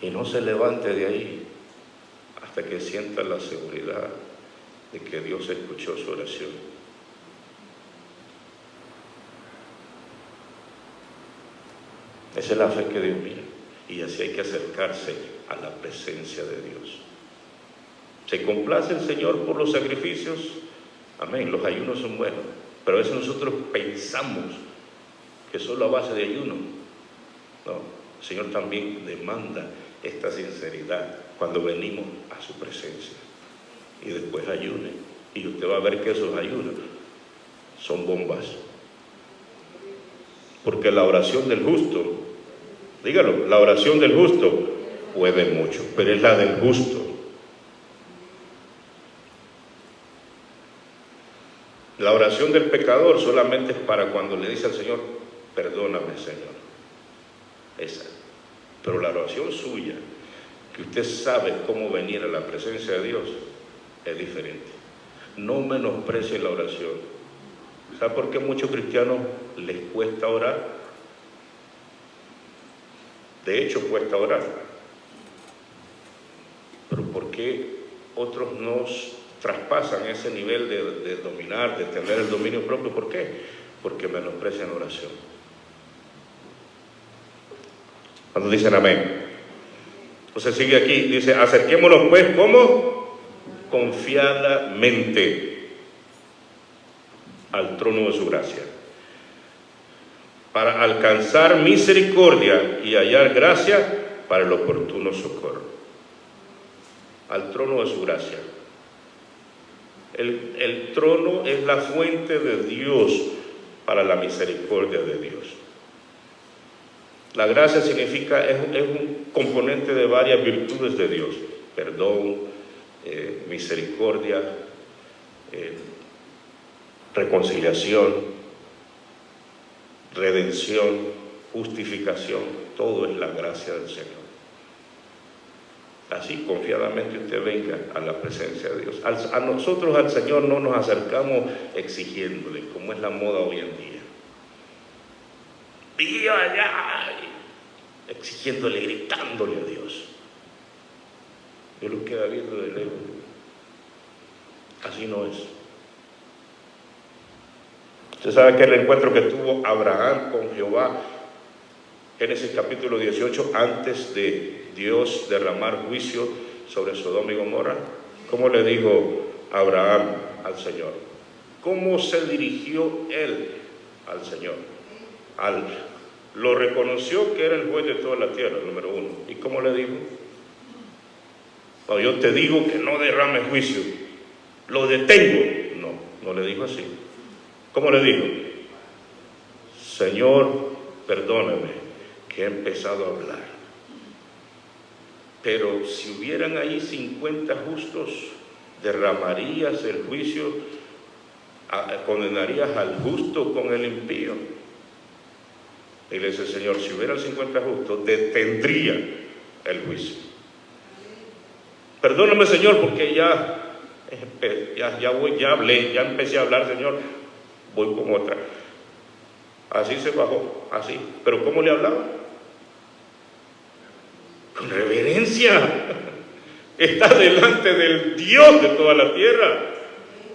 Y no se levante de ahí hasta que sienta la seguridad de que Dios escuchó su oración. Esa es la fe que Dios mira. Y así hay que acercarse a la presencia de Dios. ¿Se complace el Señor por los sacrificios? Amén, los ayunos son buenos. Pero a veces nosotros pensamos que solo a base de ayuno. No, el Señor también demanda esta sinceridad cuando venimos a su presencia. Y después ayune. Y usted va a ver que esos ayunos son bombas. Porque la oración del justo, dígalo, la oración del justo puede mucho, pero es la del justo. La oración del pecador solamente es para cuando le dice al Señor, perdóname, Señor. Esa. Pero la oración suya, que usted sabe cómo venir a la presencia de Dios, es diferente. No menosprecie la oración. ¿Sabe por qué a muchos cristianos les cuesta orar? De hecho, cuesta orar. Pero ¿por qué otros nos traspasan ese nivel de dominar, de tener el dominio propio? ¿Por qué? Porque menosprecian la oración. Cuando dicen amén. Entonces sigue aquí, dice, acerquémonos pues, ¿cómo? Confiadamente al trono de su gracia, para alcanzar misericordia y hallar gracia para el oportuno socorro. Al trono de su gracia. El trono es la fuente de Dios para la misericordia de Dios. La gracia significa, es un componente de varias virtudes de Dios: perdón, misericordia, reconciliación, redención, justificación. Todo es la gracia del Señor. Así confiadamente usted venga a la presencia de Dios. A nosotros, al Señor, no nos acercamos exigiéndole, como es la moda hoy en día. Y allá, exigiéndole, gritándole a Dios. Dios lo queda viendo de lejos. Así no es. Usted sabe que el encuentro que tuvo Abraham con Jehová, Génesis capítulo 18, antes de Dios derramar juicio sobre Sodoma y Gomorra, ¿cómo le dijo Abraham al Señor? ¿Cómo se dirigió él al Señor? Lo reconoció que era el juez de toda la tierra, número uno. ¿Y cómo le dijo? No, yo te digo que no derrame juicio, lo detengo. No le dijo así. ¿Cómo le dijo? Señor, perdóname, que he empezado a hablar. Pero si hubieran ahí 50 justos, derramarías el juicio, condenarías al justo con el impío. Y le dice, Señor, si hubieran 50 justos, detendría el juicio. Perdóname, Señor, porque ya hablé, ya empecé a hablar, Señor, voy con otra. Así se bajó, así. ¿Pero cómo le hablaba? Con reverencia. Está delante del Dios de toda la tierra.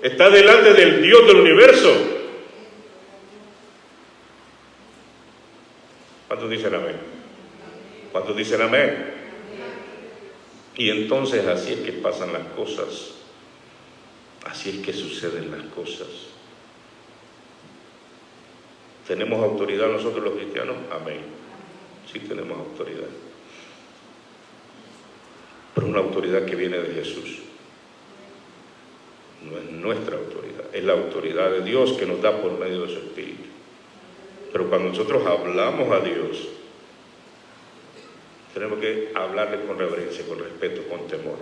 Está delante del Dios del universo. ¿Cuántos dicen amén? ¿Cuántos dicen amén? Y entonces así es que pasan las cosas. Así es que suceden las cosas. ¿Tenemos autoridad nosotros los cristianos? Amén. Sí tenemos autoridad. Pero una autoridad que viene de Jesús. No es nuestra autoridad, es la autoridad de Dios que nos da por medio de su Espíritu. Pero cuando nosotros hablamos a Dios, tenemos que hablarle con reverencia, con respeto, con temor.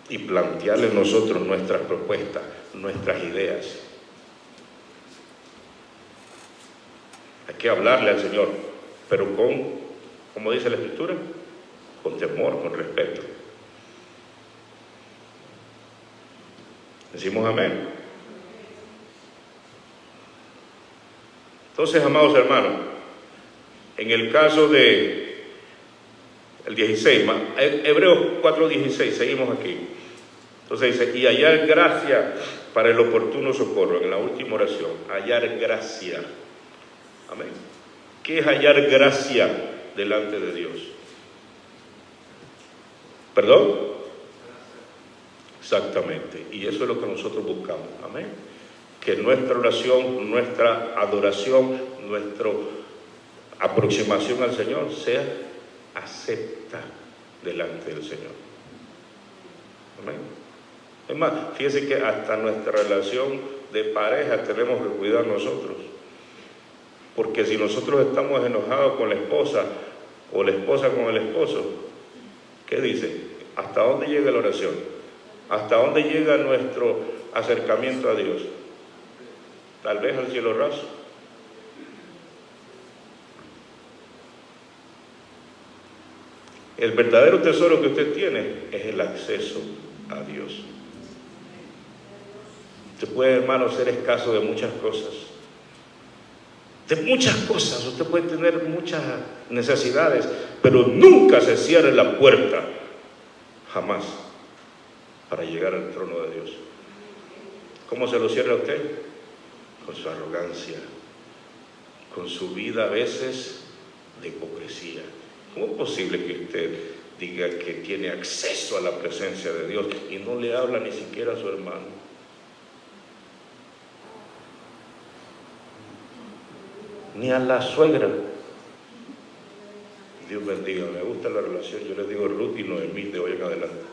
Y plantearle nosotros nuestras propuestas, nuestras ideas. Hay que hablarle al Señor, pero como dice la Escritura, con temor, con respeto. Decimos amén. Entonces, amados hermanos, en el caso de el 16, Hebreos 4:16, seguimos aquí. Entonces dice, y hallar gracia para el oportuno socorro, en la última oración, hallar gracia. Amén. ¿Qué es hallar gracia delante de Dios? ¿Perdón? Exactamente. Y eso es lo que nosotros buscamos. Amén. Que nuestra oración, nuestra adoración, nuestra aproximación al Señor sea acepta delante del Señor. Amén. Es más, fíjense que hasta nuestra relación de pareja tenemos que cuidar nosotros. Porque si nosotros estamos enojados con la esposa o la esposa con el esposo, ¿qué dice? ¿Hasta dónde llega la oración? ¿Hasta dónde llega nuestro acercamiento a Dios? Tal vez al cielo raso. El verdadero tesoro que usted tiene es el acceso a Dios. Usted puede, hermano, ser escaso de muchas cosas. De muchas cosas. Usted puede tener muchas necesidades, pero nunca se cierre la puerta, jamás, para llegar al trono de Dios. ¿Cómo se lo cierra a usted? Con su arrogancia, con su vida a veces de hipocresía. ¿Cómo es posible que usted diga que tiene acceso a la presencia de Dios y no le habla ni siquiera a su hermano? Ni a la suegra. Dios bendiga, me gusta la relación. Yo les digo Ruth y Noemí de hoy en adelante.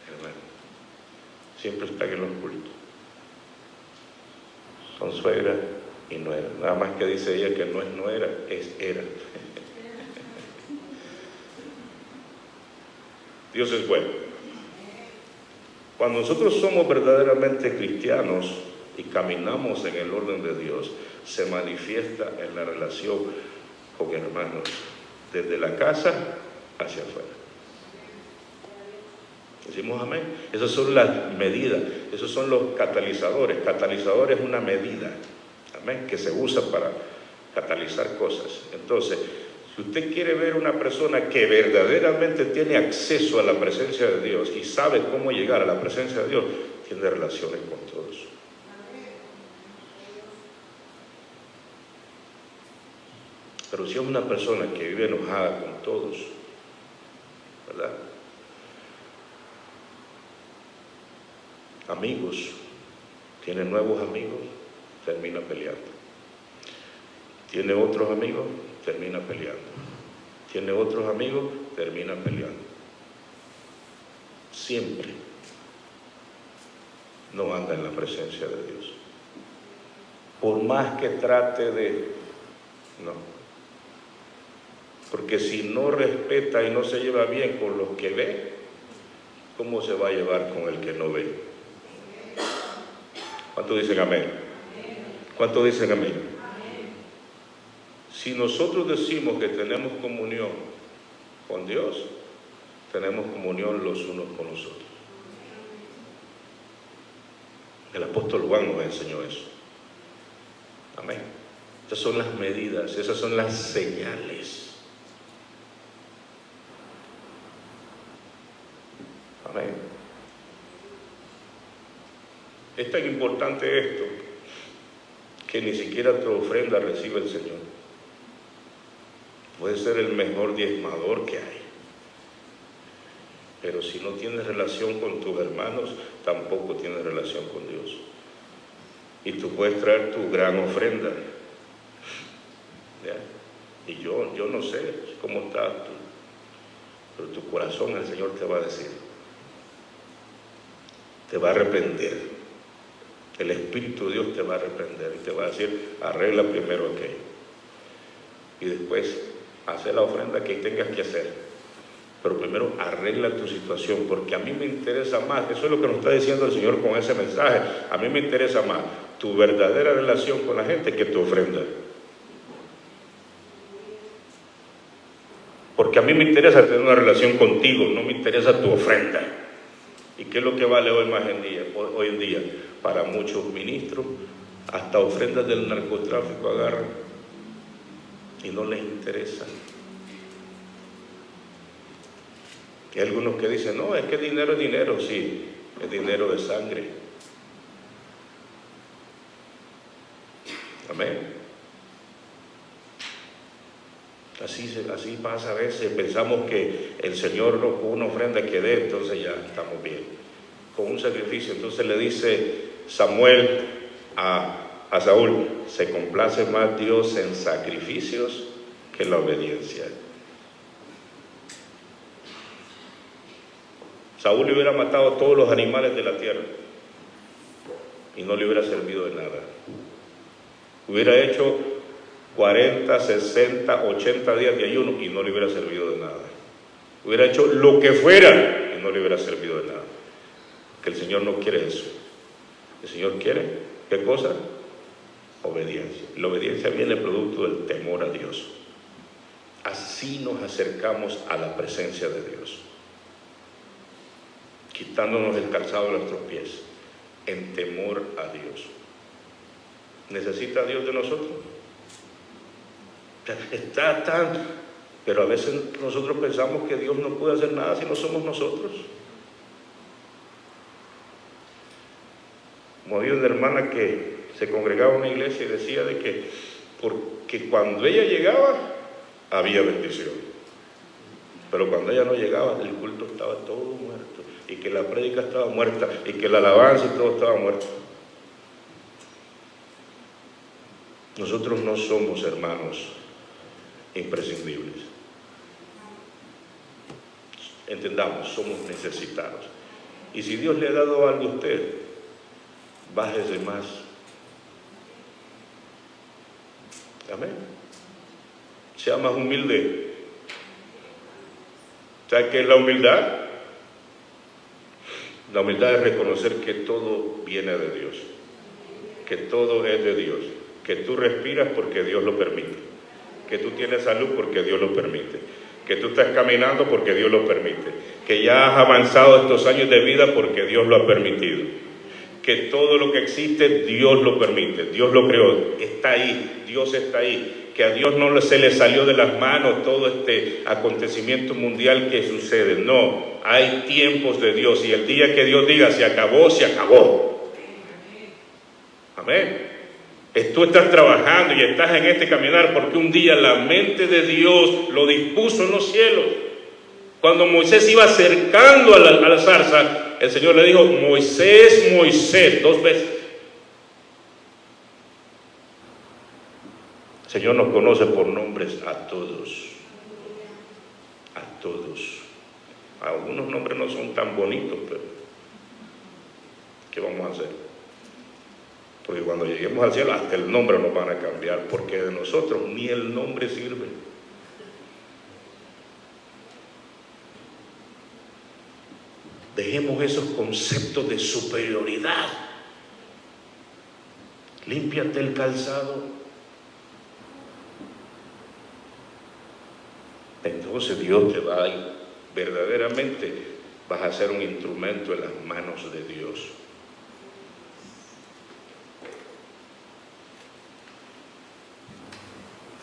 Hermano, siempre están en los cultos. Son suegra y nuera. Nada más que dice ella que no es nuera, es era. Dios es bueno. Cuando nosotros somos verdaderamente cristianos y caminamos en el orden de Dios, se manifiesta en la relación con hermanos, desde la casa hacia afuera. Decimos amén. Esas son las medidas, esos son los catalizadores. Catalizador es una medida, amén, que se usa para catalizar cosas. Entonces, si usted quiere ver una persona que verdaderamente tiene acceso a la presencia de Dios y sabe cómo llegar a la presencia de Dios, tiene relaciones con todos. Pero si es una persona que vive enojada con todos, ¿verdad? Amigos, tiene nuevos amigos, termina peleando. Tiene otros amigos, termina peleando. Tiene otros amigos, termina peleando. Siempre no anda en la presencia de Dios. Por más que trate de... no. Porque si no respeta y no se lleva bien con los que ve, ¿cómo se va a llevar con el que no ve? ¿Cuántos dicen amén? ¿Cuántos dicen amén? Si nosotros decimos que tenemos comunión con Dios, tenemos comunión los unos con los otros. El apóstol Juan nos enseñó eso. Amén. Esas son las medidas, esas son las señales. Amén. Es tan importante esto que ni siquiera tu ofrenda recibe el Señor. Puede ser el mejor diezmador que hay, pero si no tienes relación con tus hermanos, tampoco tienes relación con Dios. Y tú puedes traer tu gran ofrenda, ¿ya? Y yo no sé cómo estás tú, pero tu corazón el Señor te va a decir, te va a arrepentir. El Espíritu de Dios te va a reprender y te va a decir, arregla primero aquello y después hace la ofrenda que tengas que hacer, pero primero arregla tu situación, porque a mí me interesa más, eso es lo que nos está diciendo el Señor con ese mensaje, a mí me interesa más tu verdadera relación con la gente que tu ofrenda, porque a mí me interesa tener una relación contigo, no me interesa tu ofrenda. ¿Y qué es lo que vale hoy en día? Para muchos ministros, hasta ofrendas del narcotráfico agarran y no les interesa. Hay algunos que dicen, no, es que dinero es dinero, sí, es dinero de sangre. Amén. Así pasa a veces, pensamos que el Señor no, con una ofrenda que dé, entonces ya estamos bien, con un sacrificio. Entonces le dice Samuel a Saúl, se complace más Dios en sacrificios que la obediencia. Saúl le hubiera matado a todos los animales de la tierra y no le hubiera servido de nada. Hubiera hecho 40, 60, 80 días de ayuno y no le hubiera servido de nada. Hubiera hecho lo que fuera y no le hubiera servido de nada. Que el Señor no quiere eso. El Señor quiere, ¿qué cosa? Obediencia. La obediencia viene producto del temor a Dios. Así nos acercamos a la presencia de Dios. quitándonos el calzado de nuestros pies, en temor a Dios. ¿Necesita Dios de nosotros? Está tan... Pero a veces nosotros pensamos que Dios no puede hacer nada si no somos nosotros. Como había una hermana que se congregaba en una iglesia y decía de que porque cuando ella llegaba había bendición, pero cuando ella no llegaba el culto estaba todo muerto, y que la prédica estaba muerta, y que la alabanza y todo estaba muerto. Nosotros no somos, hermanos, imprescindibles. Entendamos, somos necesitados. Y si Dios le ha dado algo a usted, bájese más. Amén. Sea más humilde. ¿Sabe qué es la humildad? La humildad es reconocer que todo viene de Dios, que todo es de Dios, que tú respiras porque Dios lo permite, que tú tienes salud porque Dios lo permite, que tú estás caminando porque Dios lo permite, que ya has avanzado estos años de vida porque Dios lo ha permitido, que todo lo que existe Dios lo permite, Dios lo creó, está ahí, Dios está ahí, que a Dios no se le salió de las manos todo este acontecimiento mundial que sucede. No, hay tiempos de Dios, y el día que Dios diga se acabó, se acabó. Amén. Tú estás trabajando y estás en este caminar porque un día la mente de Dios lo dispuso en los cielos. Cuando Moisés iba acercando a la zarza, el Señor le dijo: Moisés, Moisés, 2 veces. El Señor nos conoce por nombres a todos. A todos. Algunos nombres no son tan bonitos, pero ¿qué vamos a hacer? Porque cuando lleguemos al cielo, hasta el nombre nos van a cambiar, porque de nosotros ni el nombre sirve. Dejemos esos conceptos de superioridad. Límpiate el calzado. Entonces Dios te va a ir, verdaderamente vas a ser un instrumento en las manos de Dios.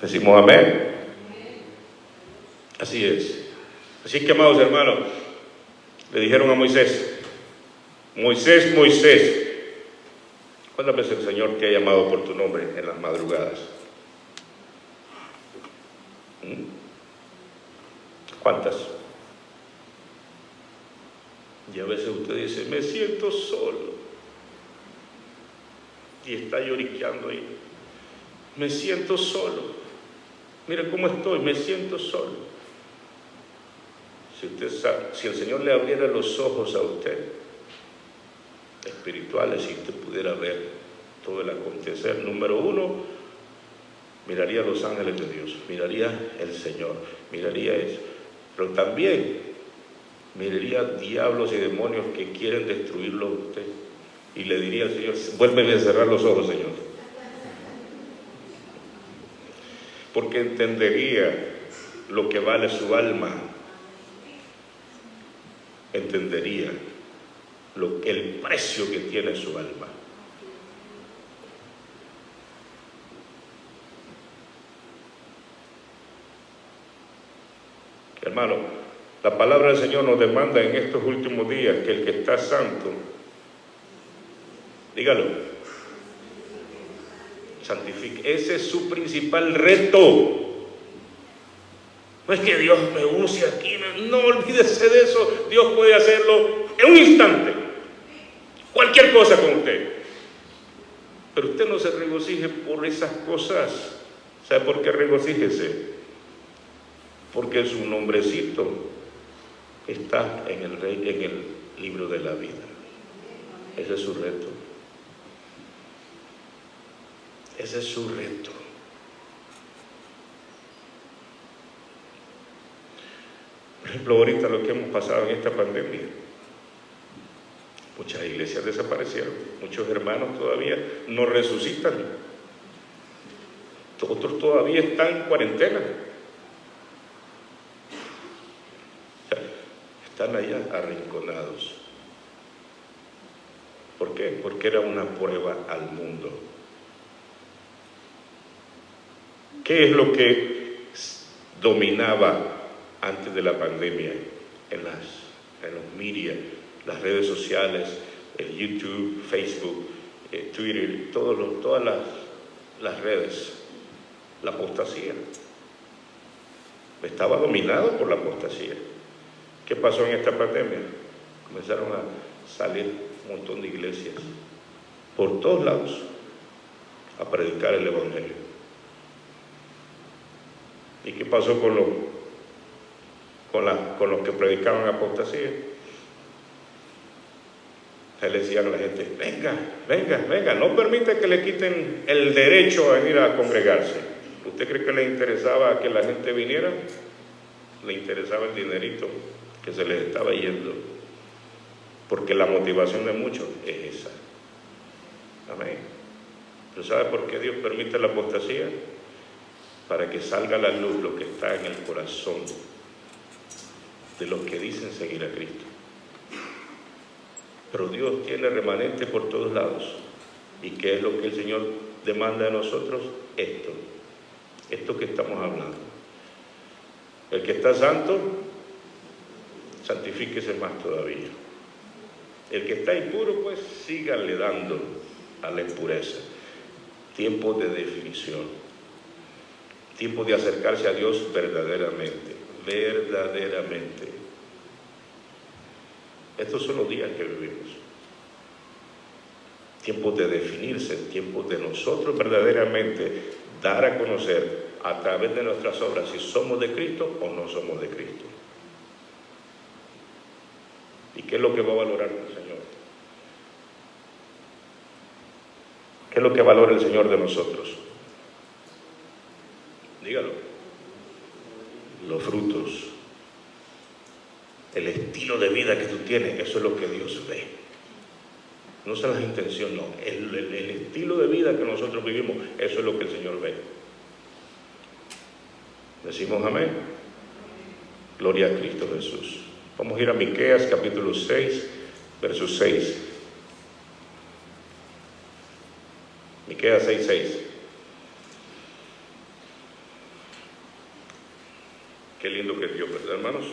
Decimos amén. Así es. Así que, amados hermanos, le dijeron a Moisés: Moisés, Moisés. ¿Cuántas veces el Señor te ha llamado por tu nombre en las madrugadas? ¿Cuántas? Y a veces usted dice: me siento solo, y está lloriqueando ahí. Me siento solo. Mire cómo estoy, me siento solo. Si usted sabe, si el Señor le abriera los ojos a usted espirituales, y usted pudiera ver todo el acontecer, número uno, miraría a los ángeles de Dios, miraría el Señor, miraría eso, pero también miraría diablos y demonios que quieren destruirlo a usted, y le diría al Señor: vuélveme a cerrar los ojos, Señor. Porque entendería lo que vale su alma, entendería el precio que tiene su alma. Hermano, la palabra del Señor nos demanda en estos últimos días que el que está santo, dígalo, santifique. Ese es su principal reto. No es que Dios me use aquí, no olvídese de eso. Dios puede hacerlo en un instante, cualquier cosa con usted, pero usted no se regocije por esas cosas. ¿Sabe por qué regocíjese? Porque su nombrecito está en el libro de la vida. Ese es su reto. Ese es su reto. Por ejemplo, ahorita lo que hemos pasado en esta pandemia, muchas iglesias desaparecieron, muchos hermanos todavía no resucitan, otros todavía están en cuarentena, están allá arrinconados. qué? Porque era una prueba al mundo. ¿Qué es lo que dominaba antes de la pandemia en los medios, las redes sociales, el YouTube, Facebook, Twitter, todas las redes? La apostasía. Estaba dominado por la apostasía. ¿Qué pasó en esta pandemia? Comenzaron a salir un montón de iglesias por todos lados a predicar el Evangelio. ¿Y qué pasó con los que predicaban apostasía? Le decían a la gente: venga, no permite que le quiten el derecho a venir a congregarse. ¿Usted cree que le interesaba que la gente viniera? Le interesaba el dinerito que se les estaba yendo, porque la motivación de muchos es esa. Amén. ¿Pero sabe por qué Dios permite la apostasía? Para que salga a la luz lo que está en el corazón de los que dicen seguir a Cristo. Pero Dios tiene remanente por todos lados. ¿Y qué es lo que el Señor demanda de nosotros? Esto que estamos hablando. El que está santo, santifíquese más todavía. El que está impuro, pues síganle dando a la impureza. Tiempo de definición. Tiempo de acercarse a Dios verdaderamente. Estos son los días que vivimos. Tiempos de definirse, tiempos de nosotros verdaderamente dar a conocer a través de nuestras obras si somos de Cristo o no somos de Cristo. ¿Y qué es lo que va a valorar el Señor? ¿Qué es lo que valora el Señor de nosotros? Dígalo. Los frutos. El estilo de vida que tú tienes, eso es lo que Dios ve. No son las intenciones, no. El estilo de vida que nosotros vivimos, eso es lo que el Señor ve. Decimos amén. Gloria a Cristo Jesús. Vamos a ir a Miqueas capítulo 6, verso 6. Miqueas 6, 6. Qué lindo que es Dios, ¿verdad, hermanos?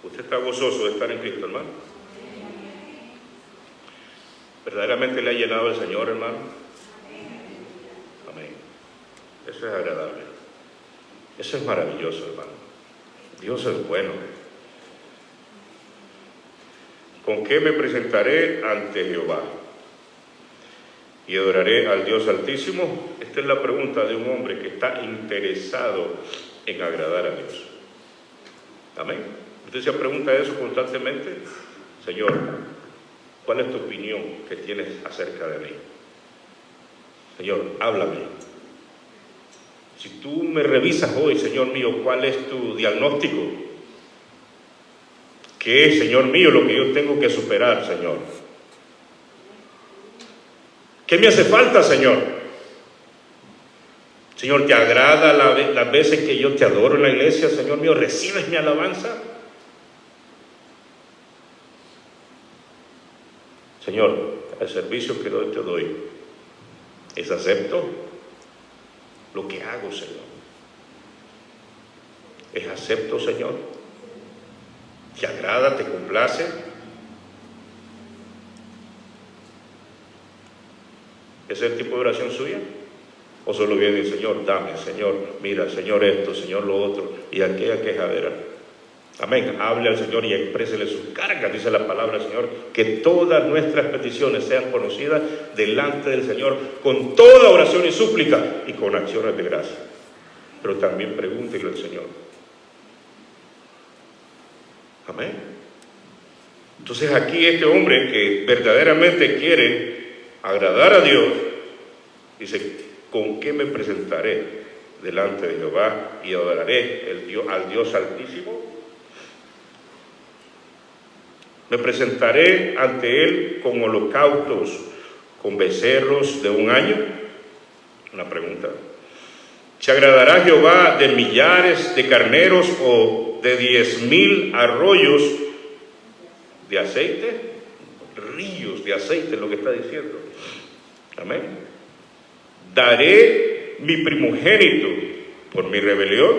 ¿Usted está gozoso de estar en Cristo, hermano? ¿Verdaderamente le ha llenado el Señor, hermano? Amén. Eso es agradable. Eso es maravilloso, hermano. Dios es bueno. ¿Con qué me presentaré ante Jehová? ¿Y adoraré al Dios Altísimo? Esta es la pregunta de un hombre que está interesado en agradar a Dios. Amén. ¿Usted se pregunta eso constantemente? Señor, ¿cuál es tu opinión que tienes acerca de mí? Señor, háblame. Si tú me revisas hoy, Señor mío, ¿cuál es tu diagnóstico? ¿Qué es, Señor mío, lo que yo tengo que superar, Señor? ¿Qué me hace falta, Señor? Señor, ¿te agrada las veces que yo te adoro en la iglesia, Señor mío? ¿Recibes mi alabanza? Señor, el servicio que te doy es acepto lo que hago, Señor. Es acepto, Señor. ¿Te agrada? ¿Te complace? ¿Es el tipo de oración suya? ¿O solo viene el Señor, dame, Señor, mira, Señor esto, Señor lo otro, y aquella quejadera? Amén. Hable al Señor y exprésele sus cargas, dice la palabra del Señor, que todas nuestras peticiones sean conocidas delante del Señor con toda oración y súplica y con acciones de gracia. Pero también pregúntele al Señor. Amén. Entonces aquí este hombre que verdaderamente quiere agradar a Dios, dice: ¿con qué me presentaré delante de Jehová y adoraré al Dios Altísimo? Me presentaré ante Él con holocaustos, con becerros de un año. Una pregunta. ¿Se agradará Jehová de millares de carneros o de 10,000 arroyos de aceite, ríos de aceite, es lo que está diciendo. Amén. Daré mi primogénito por mi rebelión,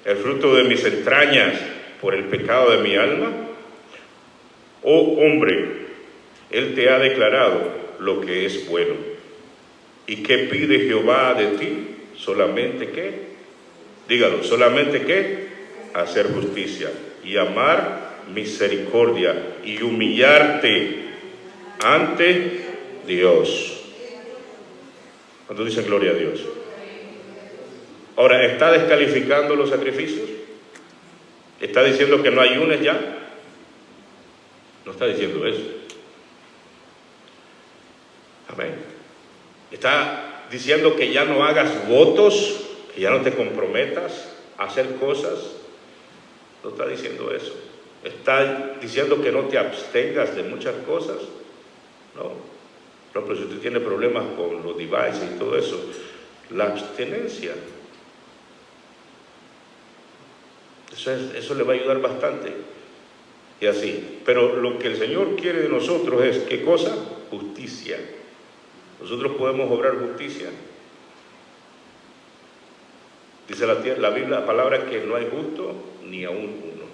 el fruto de mis entrañas por el pecado de mi alma. Oh hombre, Él te ha declarado lo que es bueno. ¿Y qué pide Jehová de ti? Solamente ¿qué? Dígalo, solamente ¿qué? Hacer justicia y amar misericordia y humillarte ante Dios. Cuando dicen gloria a Dios. Ahora, ¿está descalificando los sacrificios? ¿Está diciendo que no ayunes ya? No está diciendo eso. Amén. Está diciendo que ya no hagas votos, que ya no te comprometas a hacer cosas. No está diciendo eso. Está diciendo que no te abstengas de muchas cosas. No. Pero si usted tiene problemas con los devices y todo eso, la abstenencia, eso le va a ayudar bastante. Y así. Pero lo que el Señor quiere de nosotros es, ¿qué cosa? Justicia. Nosotros podemos obrar justicia. Dice la Biblia, la palabra, que no hay justo ni aún uno.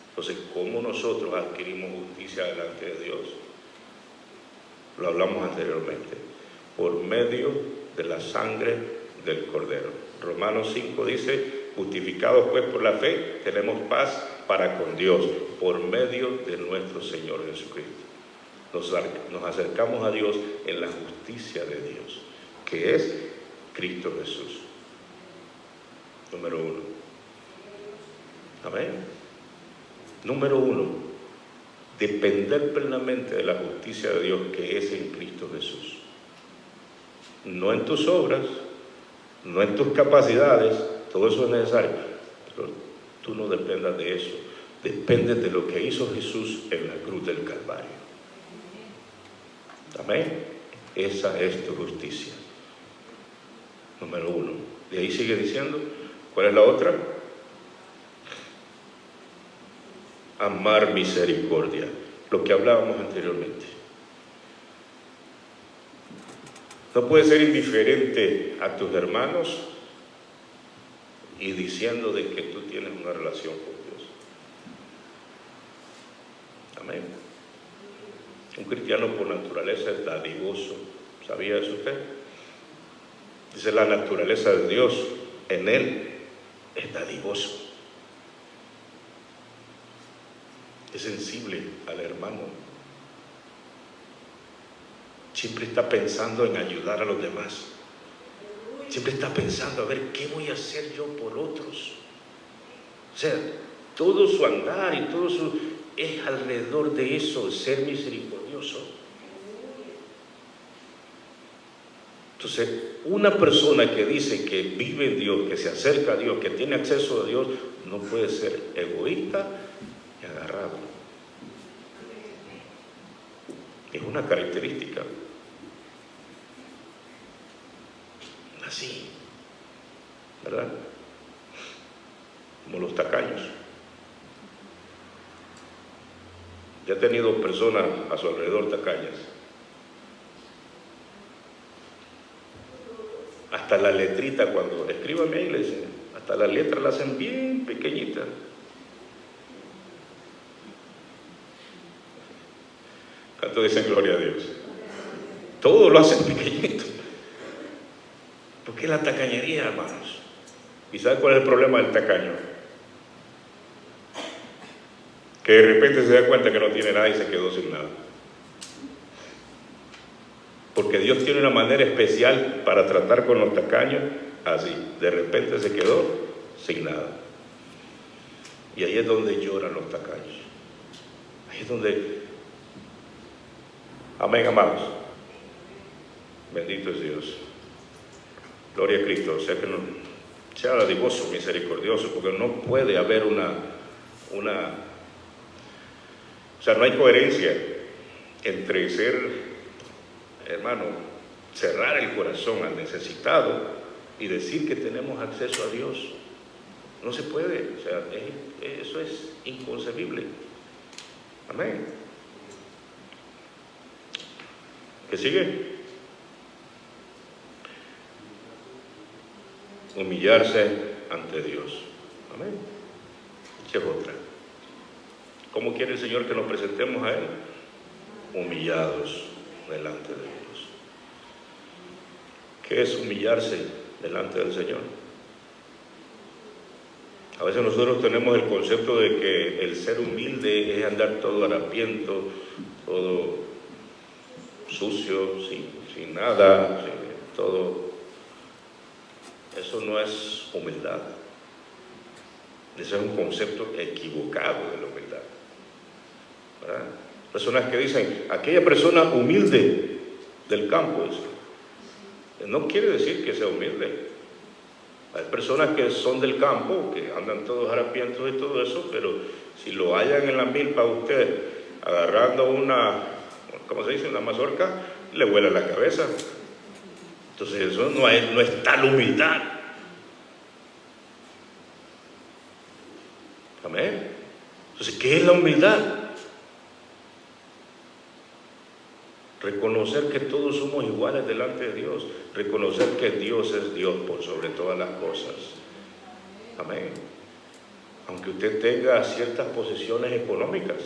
Entonces, ¿cómo nosotros adquirimos justicia delante de Dios? Lo hablamos anteriormente. Por medio de la sangre del Cordero. Romanos 5 dice, justificados pues por la fe, tenemos paz para con Dios, por medio de nuestro Señor Jesucristo. Nos acercamos a Dios en la justicia de Dios, que es Cristo Jesús. Número 1. Amén. Número 1. Depender plenamente de la justicia de Dios, que es en Cristo Jesús. No en tus obras, no en tus capacidades, todo eso es necesario, pero tú no dependas de eso. Dependes de lo que hizo Jesús en la cruz del Calvario. Amén. Esa es tu justicia. Número 1. De ahí sigue diciendo, ¿cuál es la otra? Amar misericordia, lo que hablábamos anteriormente. No puedes ser indiferente a tus hermanos y diciendo de que tú tienes una relación con Dios. Amén. Un cristiano por naturaleza es dadivoso. ¿Sabía eso usted? Dice, la naturaleza de Dios en él es dadivoso. Es sensible al hermano. Siempre está pensando en ayudar a los demás. Siempre está pensando, a ver, ¿qué voy a hacer yo por otros? O sea, todo su andar y todo su... es alrededor de eso, ser misericordioso. Entonces, una persona que dice que vive en Dios, que se acerca a Dios, que tiene acceso a Dios, no puede ser egoísta y agarrado. Es una característica. Así, ¿verdad? Como los tacaños. Ya he tenido personas a su alrededor tacañas. Hasta la letrita, cuando escríbame ahí, le dicen, hasta la letra la hacen bien pequeñita. ¿Cuánto dicen gloria a Dios? Todo lo hacen pequeñito. ¿Por qué la tacañería, hermanos? ¿Y sabe cuál es el problema del tacaño? Que de repente se da cuenta que no tiene nada y se quedó sin nada. Porque Dios tiene una manera especial para tratar con los tacaños así. De repente se quedó sin nada. Y ahí es donde lloran los tacaños. Ahí es donde... Amén, amados. Bendito es Dios. Gloria a Cristo. O sea que no sea dadivoso, misericordioso, porque no puede haber o sea, no hay coherencia entre ser, hermano, cerrar el corazón al necesitado y decir que tenemos acceso a Dios. No se puede, o sea, eso es inconcebible. Amén. ¿Qué sigue? Humillarse ante Dios. Amén. Esa es otra. ¿Cómo quiere el Señor que nos presentemos a Él? Humillados delante de Dios. ¿Qué es humillarse delante del Señor? A veces nosotros tenemos el concepto de que el ser humilde es andar todo harapiento, todo sucio, sin nada, todo. Eso no es humildad. Ese es un concepto equivocado de la humildad, ¿verdad? Personas que dicen, aquella persona humilde del campo, no quiere decir que sea humilde. Hay personas que son del campo, que andan todos harapientos y todo eso, pero si lo hallan en la milpa usted, agarrando una, ¿cómo se dice?, una mazorca, le vuela la cabeza. Entonces eso no es tal humildad. Amén. Entonces, ¿qué es la humildad? Reconocer que todos somos iguales delante de Dios. Reconocer que Dios es Dios por sobre todas las cosas. Amén. Aunque usted tenga ciertas posesiones económicas,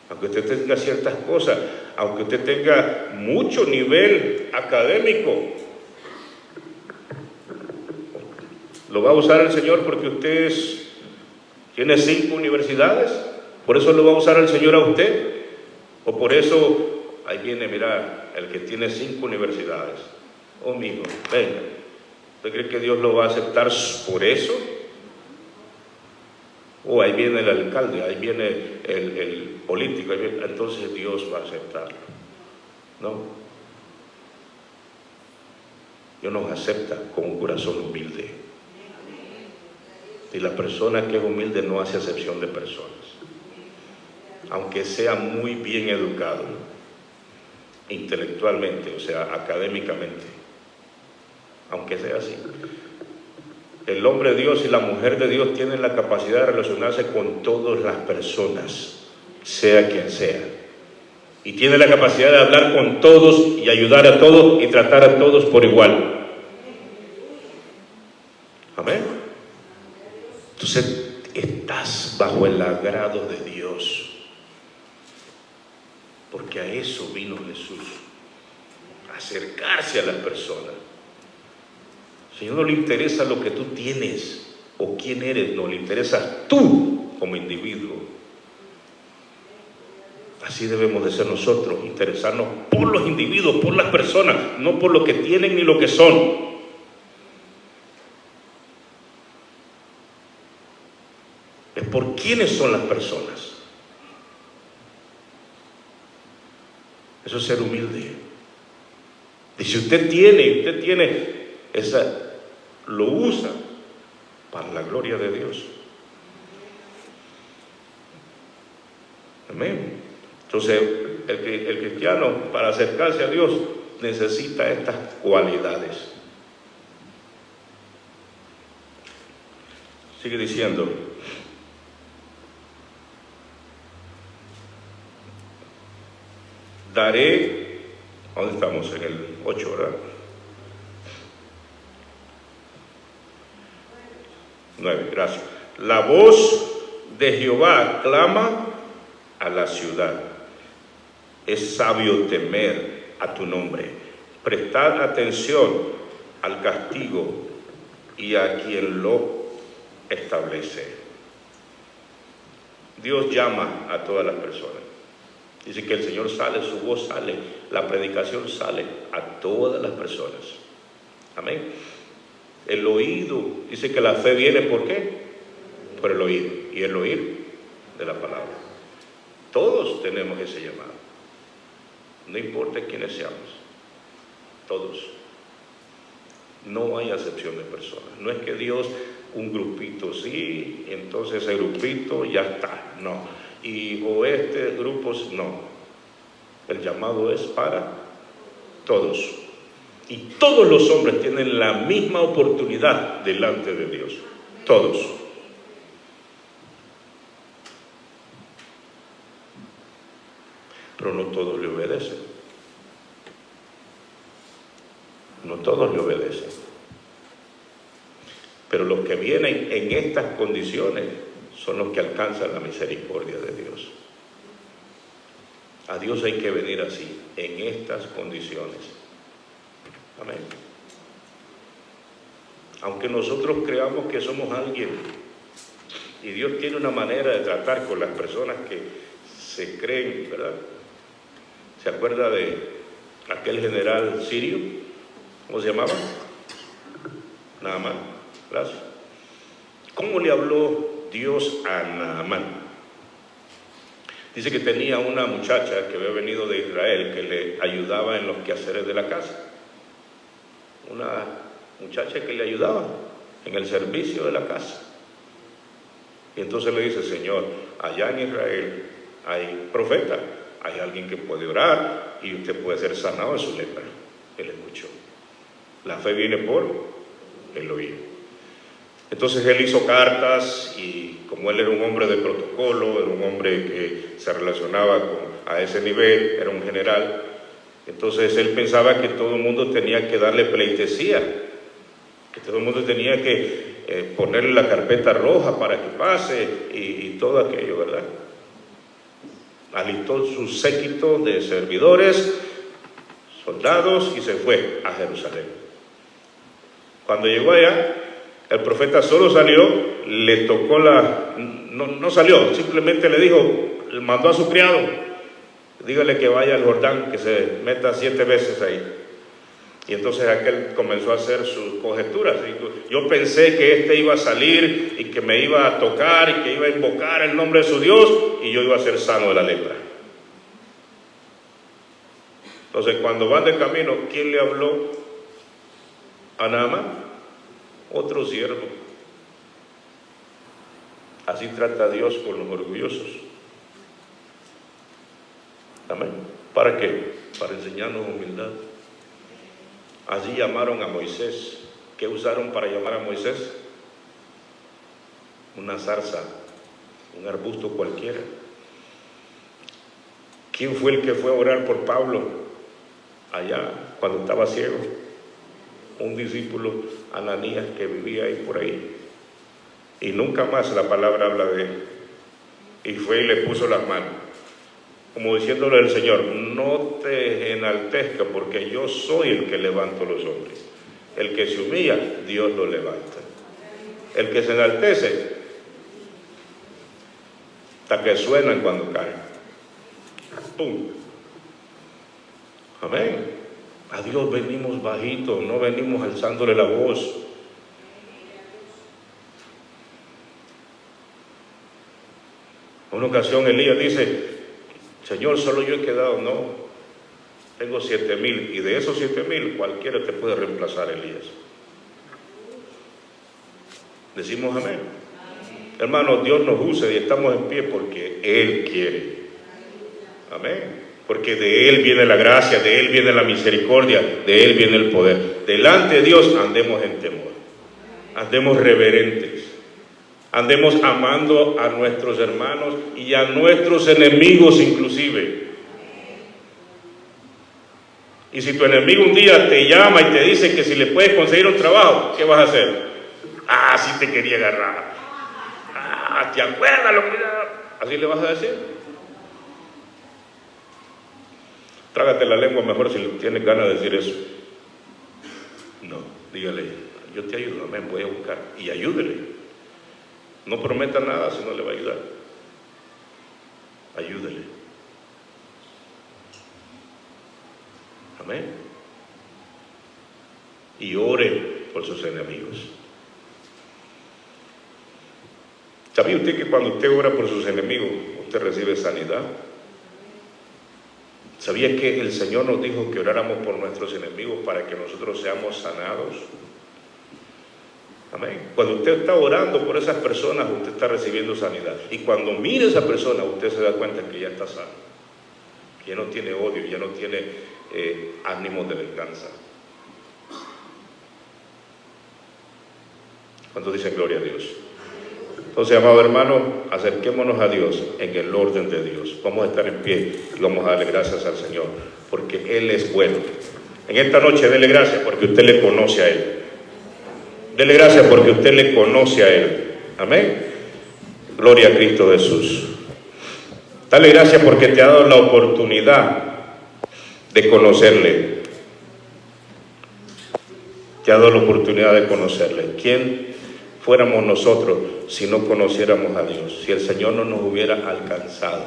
aunque usted tenga ciertas cosas, aunque usted tenga mucho nivel académico, lo va a usar el Señor porque usted tiene 5 universidades. Por eso lo va a usar el Señor a usted. O por eso ahí viene, mira, el que tiene 5 universidades. Oh, mijo, venga. ¿Usted cree que Dios lo va a aceptar por eso? O ahí viene el alcalde, ahí viene el político, entonces Dios va a aceptarlo. No. Dios nos acepta con un corazón humilde. Y la persona que es humilde no hace acepción de personas. Aunque sea muy bien educado, intelectualmente, o sea, académicamente, aunque sea así. El hombre de Dios y la mujer de Dios tienen la capacidad de relacionarse con todas las personas, sea quien sea. Y tiene la capacidad de hablar con todos y ayudar a todos y tratar a todos por igual. Amén. Entonces, estás bajo el agrado de Dios. Porque a eso vino Jesús, a acercarse a las personas. Al Señor no le interesa lo que tú tienes o quién eres, no le interesa tú como individuo. Así debemos de ser nosotros, interesarnos por los individuos, por las personas, no por lo que tienen ni lo que son. Es por quiénes son las personas. Eso es ser humilde. Y si usted tiene esa, lo usa para la gloria de Dios. Amén. Entonces, el cristiano, para acercarse a Dios, necesita estas cualidades. Sigue diciendo. Daré, ¿dónde estamos? En el 8, ¿verdad? 9, gracias. La voz de Jehová clama a la ciudad. Es sabio temer a tu nombre. Prestad atención al castigo y a quien lo establece. Dios llama a todas las personas. Dice que el Señor sale, su voz sale, la predicación sale a todas las personas. Amén. El oído, dice que la fe viene, ¿por qué? Por el oído. Y el oír de la palabra. Todos tenemos ese llamado. No importa quiénes seamos. Todos. No hay acepción de personas. No es que Dios, un grupito sí, entonces ese grupito ya está. No. O este grupo, no. El llamado es para todos. Y todos los hombres tienen la misma oportunidad delante de Dios. Todos. pero no todos le obedecen. No todos le obedecen. Pero los que vienen en estas condiciones son los que alcanzan la misericordia de Dios. A Dios hay que venir así, en estas condiciones. Amén. Aunque nosotros creamos que somos alguien, y Dios tiene una manera de tratar con las personas que se creen, ¿verdad? ¿Se acuerda de aquel general sirio? ¿Cómo se llamaba? Naamán. Gracias. ¿Cómo le habló Dios a Naamán? Dice que tenía una muchacha que había venido de Israel que le ayudaba en los quehaceres de la casa. Una muchacha que le ayudaba en el servicio de la casa. Y entonces le dice: Señor, allá en Israel hay profeta, hay alguien que puede orar y usted puede ser sanado de su lepra. Él escuchó. La fe viene por el oír. Entonces él hizo cartas, y como él era un hombre de protocolo, era un hombre que se relacionaba a ese nivel, era un general, entonces él pensaba que todo el mundo tenía que darle pleitesía, que todo el mundo tenía que ponerle la carpeta roja para que pase y todo aquello, ¿verdad? Alistó su séquito de servidores, soldados, y se fue a Jerusalén. Cuando llegó allá, el profeta solo salió, le tocó no salió, simplemente le dijo, le mandó a su criado: dígale que vaya al Jordán, que se meta 7 veces ahí. Y entonces aquel comenzó a hacer sus conjeturas. Yo pensé que este iba a salir y que me iba a tocar y que iba a invocar el nombre de su Dios y yo iba a ser sano de la lepra. Entonces cuando van de camino, ¿quién le habló a Naamán? Otro siervo. Así trata Dios con los orgullosos. Amén. ¿Para qué? Para enseñarnos humildad. Allí llamaron a Moisés. ¿Qué usaron para llamar a Moisés? Una zarza, un arbusto cualquiera. ¿Quién fue el que fue a orar por Pablo allá cuando estaba ciego? Un discípulo, Ananías, que vivía ahí por ahí. Y nunca más la palabra habla de él. Y fue y le puso las manos, como diciéndole al Señor: no te enaltezca, porque yo soy el que levanto los hombres. El que se humilla, Dios lo levanta. El que se enaltece, hasta que suenan cuando caen. ¡Pum! Amén. A Dios venimos bajito, no venimos alzándole la voz. En una ocasión Elías dice: Señor, solo yo he quedado. No, tengo 7,000, y de esos 7,000 cualquiera te puede reemplazar, Elías. Decimos amén. Hermanos, Dios nos usa y estamos en pie porque Él quiere. Amén. Porque de Él viene la gracia, de Él viene la misericordia, de Él viene el poder. Delante de Dios andemos en temor, andemos reverentes, andemos amando a nuestros hermanos y a nuestros enemigos inclusive. Y si tu enemigo un día te llama y te dice que si le puedes conseguir un trabajo, ¿qué vas a hacer? Ah, sí te quería agarrar. Ah, ¿te acuerdas lo que era? ¿Así le vas a decir? Trágate la lengua mejor si tienes ganas de decir eso. No, dígale: yo te ayudo, amén, voy a buscar. Y ayúdele. No prometa nada si no le va a ayudar. Ayúdele. Amén. Y ore por sus enemigos. ¿Sabía usted que cuando usted ora por sus enemigos, usted recibe sanidad? ¿Sabía que el Señor nos dijo que oráramos por nuestros enemigos para que nosotros seamos sanados? Amén. Cuando usted está orando por esas personas, usted está recibiendo sanidad. Y cuando mire a esa persona, usted se da cuenta que ya está sano, que ya no tiene odio, ya no tiene ánimo de venganza. ¿Cuántos dicen gloria a Dios? Entonces, amado hermano, acerquémonos a Dios en el orden de Dios. Vamos a estar en pie y vamos a darle gracias al Señor, porque Él es bueno. En esta noche, dele gracias porque usted le conoce a Él. Dele gracias porque usted le conoce a Él. Amén. Gloria a Cristo Jesús. Dale gracias porque te ha dado la oportunidad de conocerle. Te ha dado la oportunidad de conocerle. ¿Quién fuéramos nosotros si no conociéramos a Dios? Si el Señor no nos hubiera alcanzado,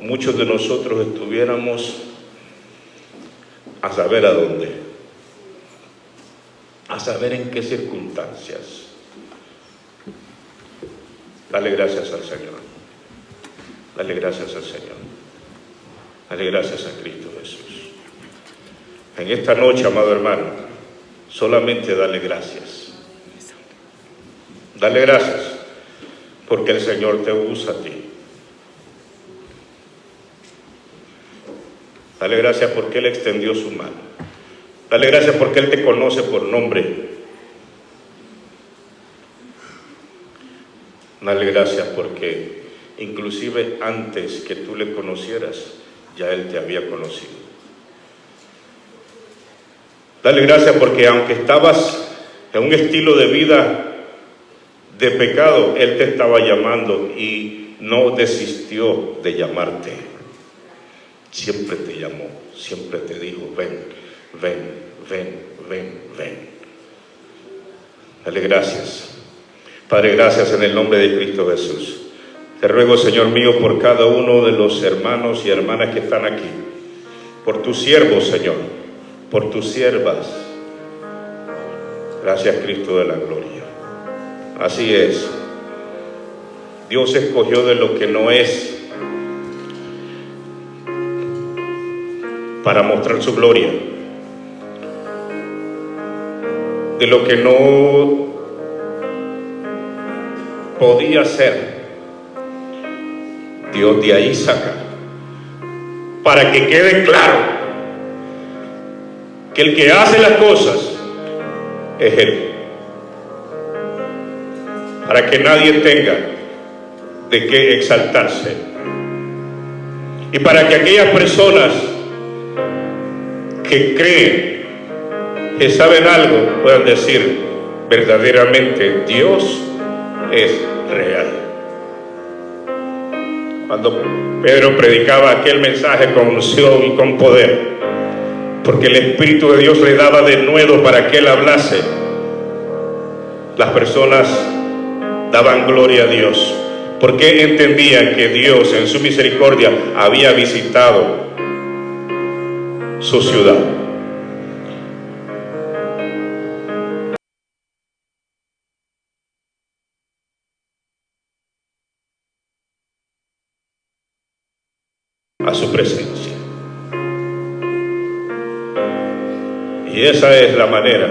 muchos de nosotros estuviéramos a saber a dónde, a saber en qué circunstancias. Dale gracias al Señor. Dale gracias al Señor. Dale gracias a Cristo Jesús. En esta noche, amado hermano, solamente dale gracias. Dale gracias porque el Señor te usa a ti. Dale gracias porque Él extendió su mano. Dale gracias porque Él te conoce por nombre. Dale gracias porque inclusive antes que tú le conocieras, ya Él te había conocido. Dale gracias porque aunque estabas en un estilo de vida de pecado, Él te estaba llamando y no desistió de llamarte. Siempre te llamó, siempre te dijo, ven, ven, ven, ven, ven. Dale gracias. Padre, gracias en el nombre de Cristo Jesús. Te ruego, Señor mío, por cada uno de los hermanos y hermanas que están aquí, por tus siervos, Señor, por tus siervas. Gracias, Cristo de la gloria. Así es. Dios escogió de lo que no es para mostrar su gloria. De lo que no podía ser, Dios de ahí saca, para que quede claro que el que hace las cosas es Él, para que nadie tenga de qué exaltarse, y para que aquellas personas que creen que saben algo puedan decir verdaderamente Dios es real. Cuando Pedro predicaba aquel mensaje con unción y con poder, porque el Espíritu de Dios le daba de nuevo para que él hablase, las personas daban gloria a Dios, porque entendían que Dios en su misericordia había visitado su ciudad. A su presencia. Y esa es la manera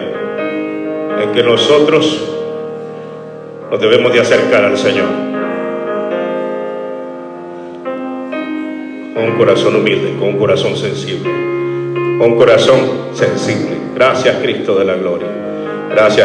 en que nosotros nos debemos de acercar al Señor, con un corazón humilde, con un corazón sensible, con un corazón sensible. Gracias, Cristo de la gloria. Gracias.